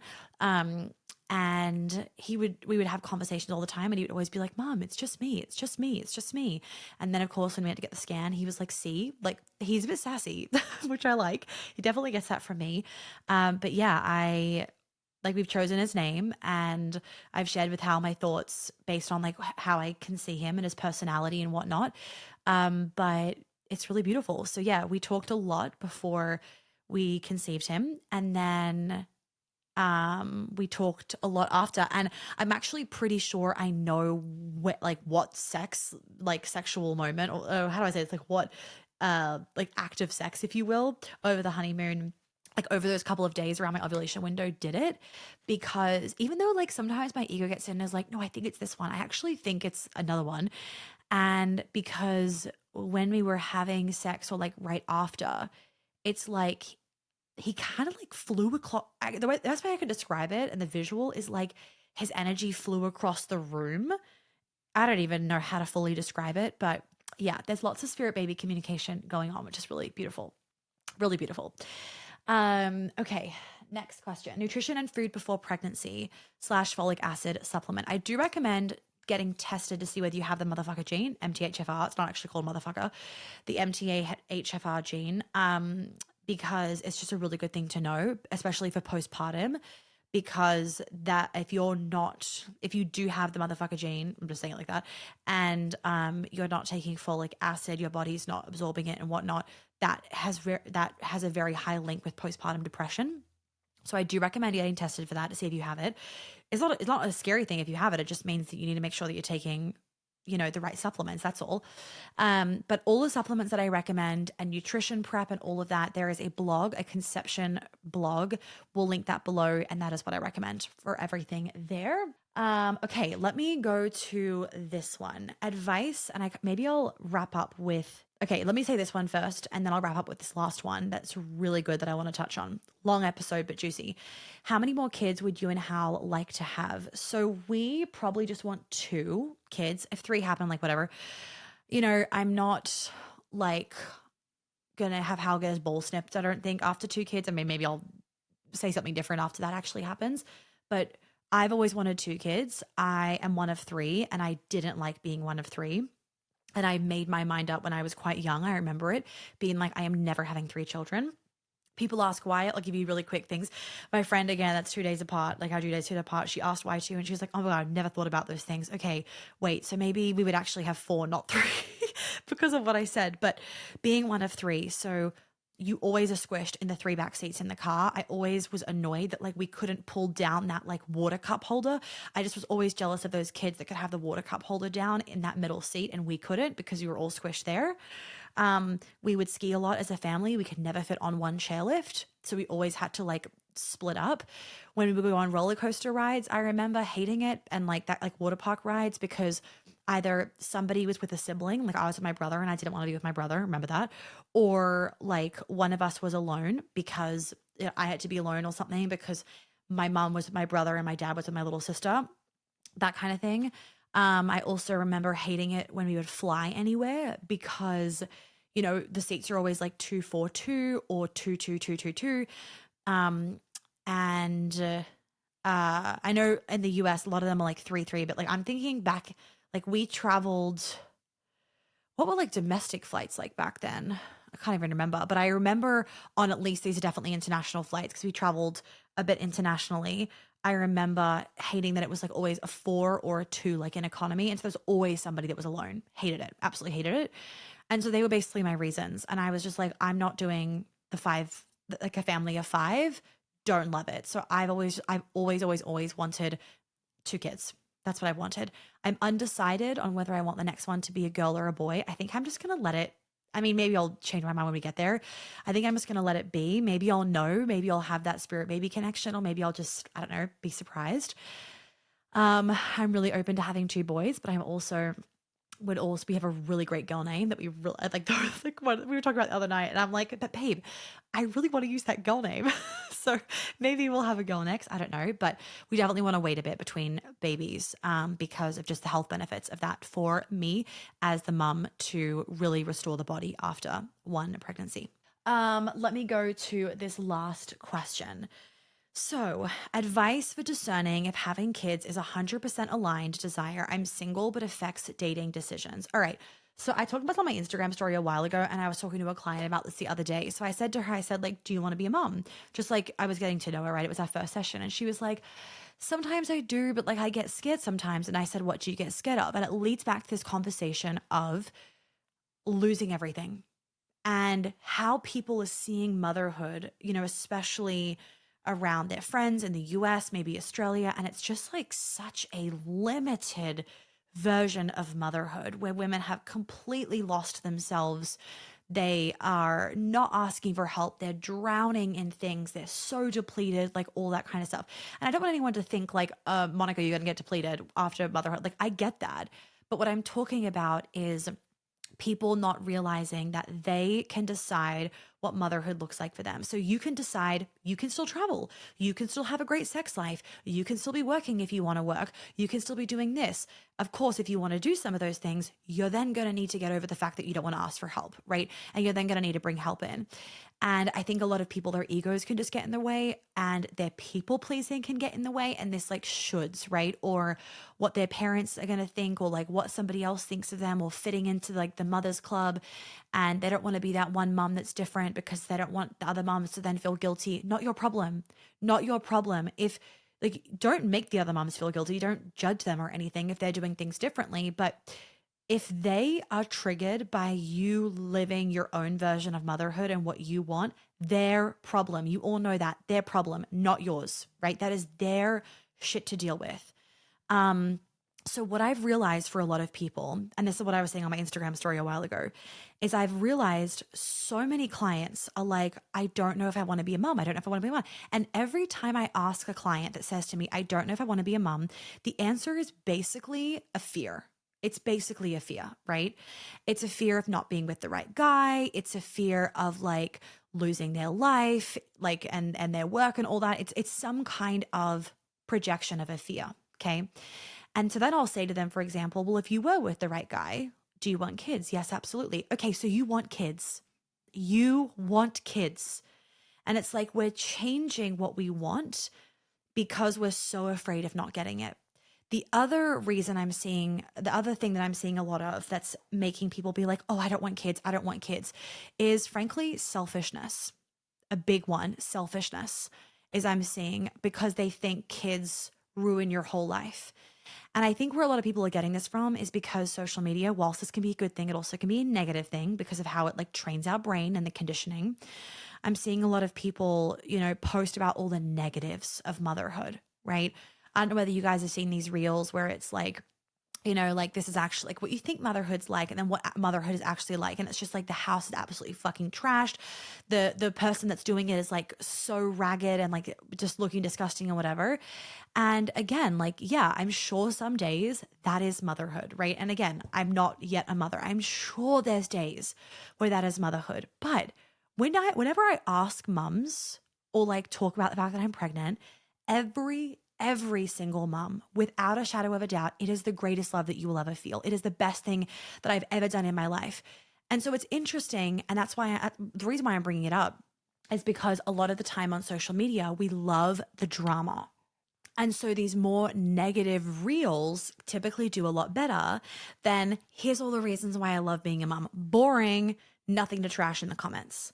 And we would have conversations all the time and he would always be like, Mom, it's just me. It's just me. It's just me. And then of course, when we had to get the scan, he was like, see, like he's a bit sassy, which I like. He definitely gets that from me. But yeah, like we've chosen his name and I've shared with Hal my thoughts based on like how I can see him and his personality and whatnot. But it's really beautiful. So yeah, we talked a lot before we conceived him. And then we talked a lot after, and I'm actually pretty sure I know what sex, like sexual moment, or how do I say it's like what like active sex, if you will, over the honeymoon, like over those couple of days around my ovulation window did it. Because even though like sometimes my ego gets in and is like, no, I think it's this one, I actually think it's another one. And because when we were having sex or like right after, it's like he kind of like flew across, the way, that's why I can describe it. And the visual is like his energy flew across the room. I don't even know how to fully describe it, but yeah, there's lots of spirit baby communication going on, which is really beautiful. Really beautiful. Okay. Next question. Nutrition and food before pregnancy / folic acid supplement. I do recommend getting tested to see whether you have the motherfucker gene, MTHFR. It's not actually called motherfucker, the MTHFR gene. Because it's just a really good thing to know, especially for postpartum, because that if you do have the motherfucker gene, I'm just saying it like that, and you're not taking folic acid, your body's not absorbing it and whatnot, that has a very high link with postpartum depression. So I do recommend getting tested for that to see if you have it. It's not a scary thing if you have it. It just means that you need to make sure that you're taking, the right supplements. That's all. But all the supplements that I recommend and nutrition prep and all of that, there is a blog, a conception blog. We'll link that below. And that is what I recommend for everything there. Okay, let me go to this one. Advice, and maybe I'll wrap up with, okay, let me say this one first, and then I'll wrap up with this last one that's really good that I want to touch on. Long episode, but juicy. How many more kids would you and Hal like to have? So we probably just want 2 kids. If 3 happen, like whatever. I'm not like gonna have Hal get his bowl snipped, I don't think, after 2 kids. I mean, maybe I'll say something different after that actually happens. But I've always wanted 2 kids. I am one of 3, and I didn't like being one of 3. And I made my mind up when I was quite young. I remember it being like, I am never having 3 children. People ask why. I'll give you really quick things. My friend, again, that's 2 days apart, like our due days 2 days apart, she asked why 2, and she was like, oh my God, I've never thought about those things. Okay, wait, so maybe we would actually have 4, not 3 because of what I said. But being one of 3, so you always are squished in the 3 back seats in the car. I always was annoyed that like we couldn't pull down that like water cup holder. I just was always jealous of those kids that could have the water cup holder down in that middle seat and we couldn't because we were all squished there. We would ski a lot as a family. We could never fit on one chairlift. So we always had to like split up. When we would go on roller coaster rides, I remember hating it, and like that, like water park rides, because either somebody was with a sibling, like I was with my brother and I didn't want to be with my brother, remember that? Or like one of us was alone because I had to be alone or something because my mom was with my brother and my dad was with my little sister, that kind of thing. I also remember hating it when we would fly anywhere because, the seats are always like 2-4-2 or 2-2-2-2-2. And I know in the US, a lot of them are like 3-3, but like I'm thinking back, like we traveled, what were like domestic flights like back then? I can't even remember, but I remember on at least these are definitely international flights because we traveled a bit internationally. I remember hating that it was like always a 4 or a 2, like in economy. And so there's always somebody that was alone. Hated it. Absolutely hated it. And so they were basically my reasons. And I was just like, I'm not doing the 5, like a family of 5. Don't love it. So I've always wanted 2 kids. That's what I wanted. I'm undecided on whether I want the next one to be a girl or a boy. I think I'm just going to let it. I mean, maybe I'll change my mind when we get there. I think I'm just going to let it be. Maybe I'll know. Maybe I'll have that spirit baby connection, or maybe I'll just, I don't know, be surprised. I'm really open to having two boys, but I'm also would also we have a really great girl name that we really like, like what we were talking about the other night, and I'm like, but babe, I really want to use that girl name. So maybe we'll have a girl next. I don't know, but we definitely want to wait a bit between babies, because of just the health benefits of that for me as the mum to really restore the body after one pregnancy. Let me go to this last question. So, advice for discerning if having kids is 100% aligned desire. I'm single, but affects dating decisions. All right. So, I talked about this on my Instagram story a while ago, and I was talking to a client about this the other day. So, I said to her, I said, like, do you want to be a mom? Just like I was getting to know her, right? It was our first session. And she was like, sometimes I do, but like I get scared sometimes. And I said, what do you get scared of? And it leads back to this conversation of losing everything and how people are seeing motherhood, especially around their friends in the US, maybe Australia. And it's just like such a limited version of motherhood where women have completely lost themselves. They are not asking for help. They're drowning in things. They're so depleted, like all that kind of stuff. And I don't want anyone to think like, Monica, you're going to get depleted after motherhood. Like, I get that. But what I'm talking about is people not realizing that they can decide what motherhood looks like for them. So you can decide you can still travel. You can still have a great sex life. You can still be working if you want to work. You can still be doing this. Of course, if you want to do some of those things, you're then going to need to get over the fact that you don't want to ask for help, right? And you're then going to need to bring help in. And I think a lot of people, their egos can just get in the way, and their people pleasing can get in the way. And this like shoulds, right? Or what their parents are going to think, or like what somebody else thinks of them, or fitting into like the mother's club. And they don't want to be that one mom that's different because they don't want the other moms to then feel guilty. Not your problem. Not your problem. If like, don't make the other moms feel guilty. Don't judge them or anything if they're doing things differently. But if they are triggered by you living your own version of motherhood and what you want, their problem. You all know that. Their problem, not yours, right? That is their shit to deal with. So what I've realized for a lot of people, and this is what I was saying on my Instagram story a while ago, is I've realized so many clients are like, I don't know if I want to be a mom. I don't know if I want to be a mom. And every time I ask a client that says to me, I don't know if I want to be a mom, the answer is basically a fear. It's basically a fear, right? It's a fear of not being with the right guy. It's a fear of like losing their life, like and their work and all that. It's some kind of projection of a fear, okay? And so then I'll say to them, for example, well, if you were with the right guy, do you want kids? Yes, absolutely. Okay, so you want kids. You want kids. And it's like we're changing what we want because we're so afraid of not getting it. The other thing that I'm seeing a lot of that's making people be like, oh, I don't want kids, is frankly selfishness. A big one, selfishness, is I'm seeing because they think kids ruin your whole life. And I think where a lot of people are getting this from is because social media, whilst this can be a good thing, it also can be a negative thing because of how it like trains our brain and the conditioning. I'm seeing a lot of people, post about all the negatives of motherhood, right? I don't know whether you guys have seen these reels where it's like, like this is actually like what you think motherhood's like and then what motherhood is actually like. And it's just like the house is absolutely fucking trashed. The person that's doing it is like so ragged and like just looking disgusting or whatever. And again, like, yeah, I'm sure some days that is motherhood, right? And again, I'm not yet a mother. I'm sure there's days where that is motherhood. But whenever I ask mums or like talk about the fact that I'm pregnant, every single mom, without a shadow of a doubt, it is the greatest love that you will ever feel. It is the best thing that I've ever done in my life. And so it's interesting. And that's why the reason why I'm bringing it up is because a lot of the time on social media, we love the drama. And so these more negative reels typically do a lot better than here's all the reasons why I love being a mom. Boring, nothing to trash in the comments.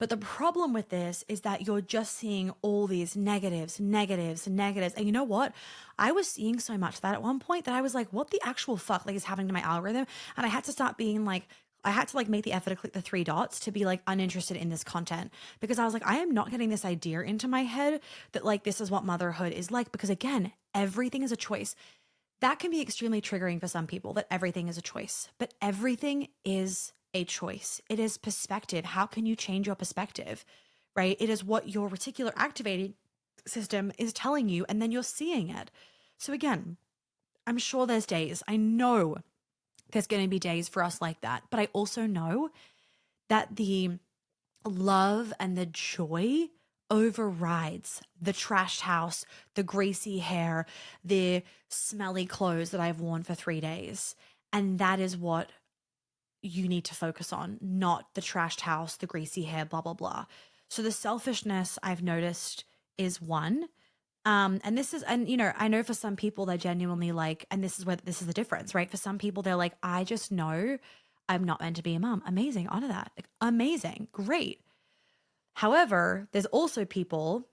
But the problem with this is that you're just seeing all these negatives. And you know what? I was seeing so much that at one point that I was like, what the actual fuck like is happening to my algorithm? And I had to start being like, I had to like make the effort to click the 3 dots to be like uninterested in this content because I was like, I am not getting this idea into my head that like this is what motherhood is like. Because again, everything is a choice. That can be extremely triggering for some people, that everything is a choice, but everything is a choice. It is perspective. How can you change your perspective, right? It is what your reticular activating system is telling you, and then you're seeing it. So again, I'm sure there's days, I know there's going to be days for us like that, but I also know that the love and the joy overrides the trashed house, the greasy hair, the smelly clothes that I've worn for 3 days. And that is what you need to focus on, not the trashed house, the greasy hair, blah, blah, blah. So the selfishness I've noticed is one. And this is, and I know for some people they're genuinely like, and this is the difference, right? For some people, they're like, I just know I'm not meant to be a mom. Amazing. Honor that. Like, amazing. Great. However, there's also people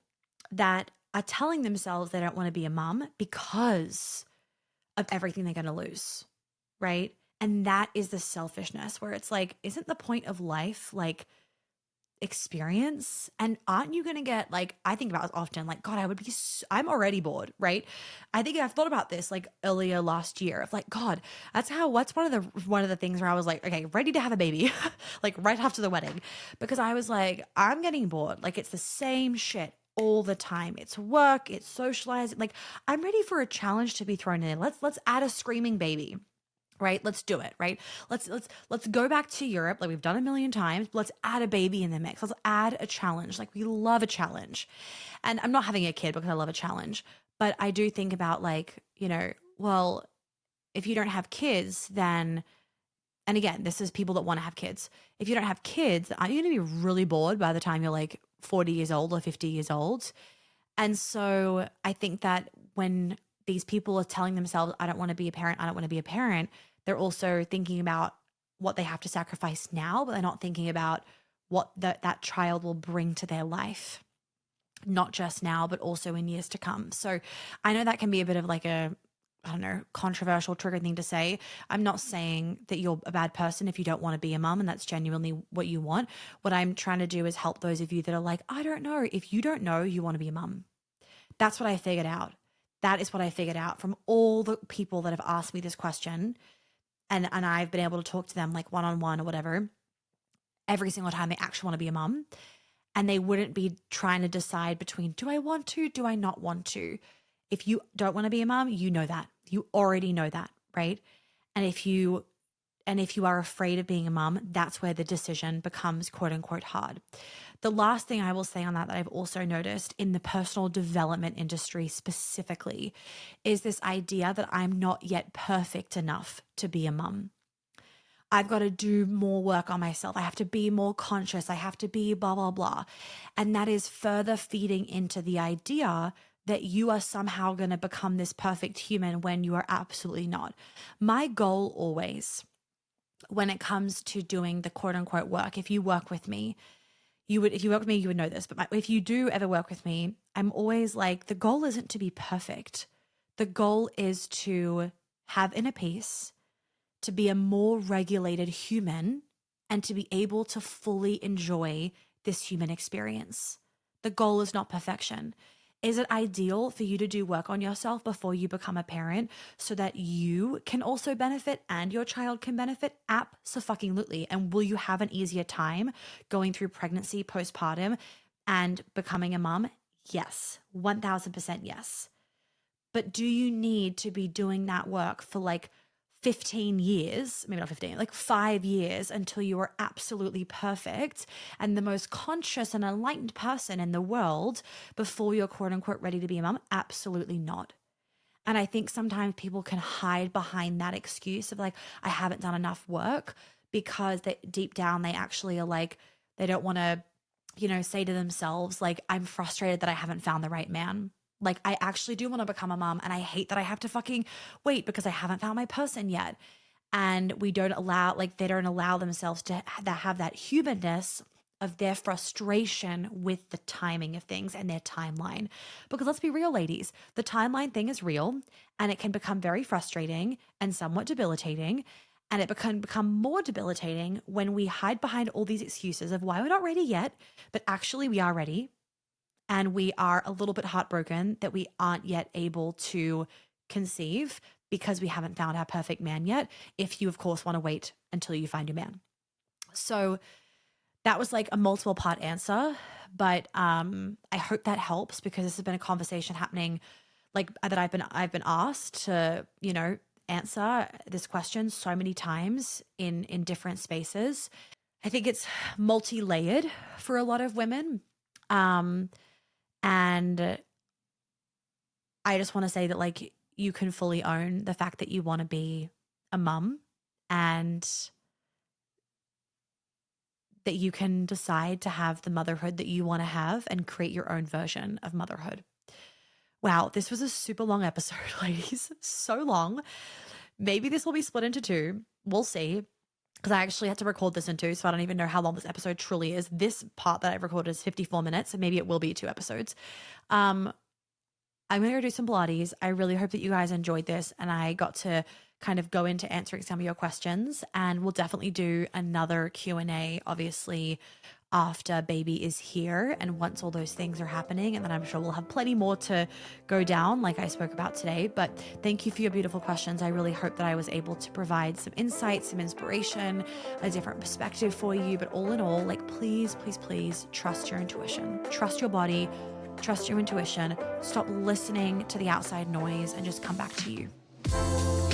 that are telling themselves they don't want to be a mom because of everything they're going to lose, right? And that is the selfishness where it's like, isn't the point of life like experience? And aren't you going to get like, I think about this often, like, God, I'm already bored, right? I think I've thought about this like earlier last year of like, God, what's one of the things where I was like, okay, ready to have a baby, like right after the wedding, because I was like, I'm getting bored. Like it's the same shit all the time. It's work, it's socializing. Like I'm ready for a challenge to be thrown in. Let's add a screaming baby, right? Let's do it, right? Let's go back to Europe like we've done a million times. Let's add a baby in the mix. Let's add a challenge. Like we love a challenge. And I'm not having a kid because I love a challenge, but I do think about like, well, if you don't have kids, then, and again, this is people that want to have kids. If you don't have kids, aren't you going to be really bored by the time you're like 40 years old or 50 years old? And so I think that when these people are telling themselves, I don't want to be a parent, I don't want to be a parent, they're also thinking about what they have to sacrifice now, but they're not thinking about what that child will bring to their life, not just now, but also in years to come. So I know that can be a bit of like I don't know, controversial trigger thing to say. I'm not saying that you're a bad person if you don't want to be a mom and that's genuinely what you want. What I'm trying to do is help those of you that are like, I don't know. If you don't know you want to be a mom, that's what I figured out. That is what I figured out from all the people that have asked me this question. And I've been able to talk to them like one-on-one or whatever, every single time they actually want to be a mom. And they wouldn't be trying to decide between, do I want to, do I not want to? If you don't want to be a mom, you know that. You already know that, right? And if you are afraid of being a mom, that's where the decision becomes quote unquote hard. The last thing I will say on that I've also noticed in the personal development industry specifically is this idea that I'm not yet perfect enough to be a mom. I've got to do more work on myself. I have to be more conscious. I have to be blah, blah, blah. And that is further feeding into the idea that you are somehow going to become this perfect human when you are absolutely not. My goal always, when it comes to doing the quote unquote work, if you work with me, you would know this, but if you do ever work with me, I'm always like, the goal isn't to be perfect. The goal is to have inner peace, to be a more regulated human, and to be able to fully enjoy this human experience. The goal is not perfection. Is it ideal for you to do work on yourself before you become a parent so that you can also benefit and your child can benefit? Abso-fucking-lutely. And will you have an easier time going through pregnancy, postpartum, and becoming a mom? Yes. 1000% yes. But do you need to be doing that work for like 15 years, maybe not 15, like 5 years until you are absolutely perfect and the most conscious and enlightened person in the world before you're quote unquote ready to be a mom? Absolutely not. And I think sometimes people can hide behind that excuse of like, I haven't done enough work because deep down they actually are like, they don't want to, say to themselves, like, I'm frustrated that I haven't found the right man. Like, I actually do want to become a mom and I hate that I have to fucking wait because I haven't found my person yet. And they don't allow themselves to have that humanness of their frustration with the timing of things and their timeline. Because let's be real, ladies, the timeline thing is real and it can become very frustrating and somewhat debilitating. And it can become more debilitating when we hide behind all these excuses of why we're not ready yet, but actually we are ready. And we are a little bit heartbroken that we aren't yet able to conceive because we haven't found our perfect man yet, if you, of course, want to wait until you find your man. So that was like a multiple part answer, but I hope that helps, because this has been a conversation happening like that I've been asked to, answer this question so many times in different spaces. I think it's multi-layered for a lot of women. And I just want to say that, like, you can fully own the fact that you want to be a mum, and that you can decide to have the motherhood that you want to have and create your own version of motherhood. Wow, this was a super long episode, ladies. So long. Maybe this will be split into two. We'll see. Because I actually had to record this in two, so I don't even know how long this episode truly is. This part that I've recorded is 54 minutes, so maybe it will be 2 episodes. I'm going to go do some Pilates. I really hope that you guys enjoyed this and I got to kind of go into answering some of your questions. And we'll definitely do another Q&A, obviously, after baby is here and once all those things are happening. And then I'm sure we'll have plenty more to go down, like I spoke about today. But thank you for your beautiful questions. I really hope that I was able to provide some insight, some inspiration, a different perspective for you. But all in all, like, please, please, please trust your intuition, trust your body, trust your intuition. Stop listening to the outside noise and just come back to you.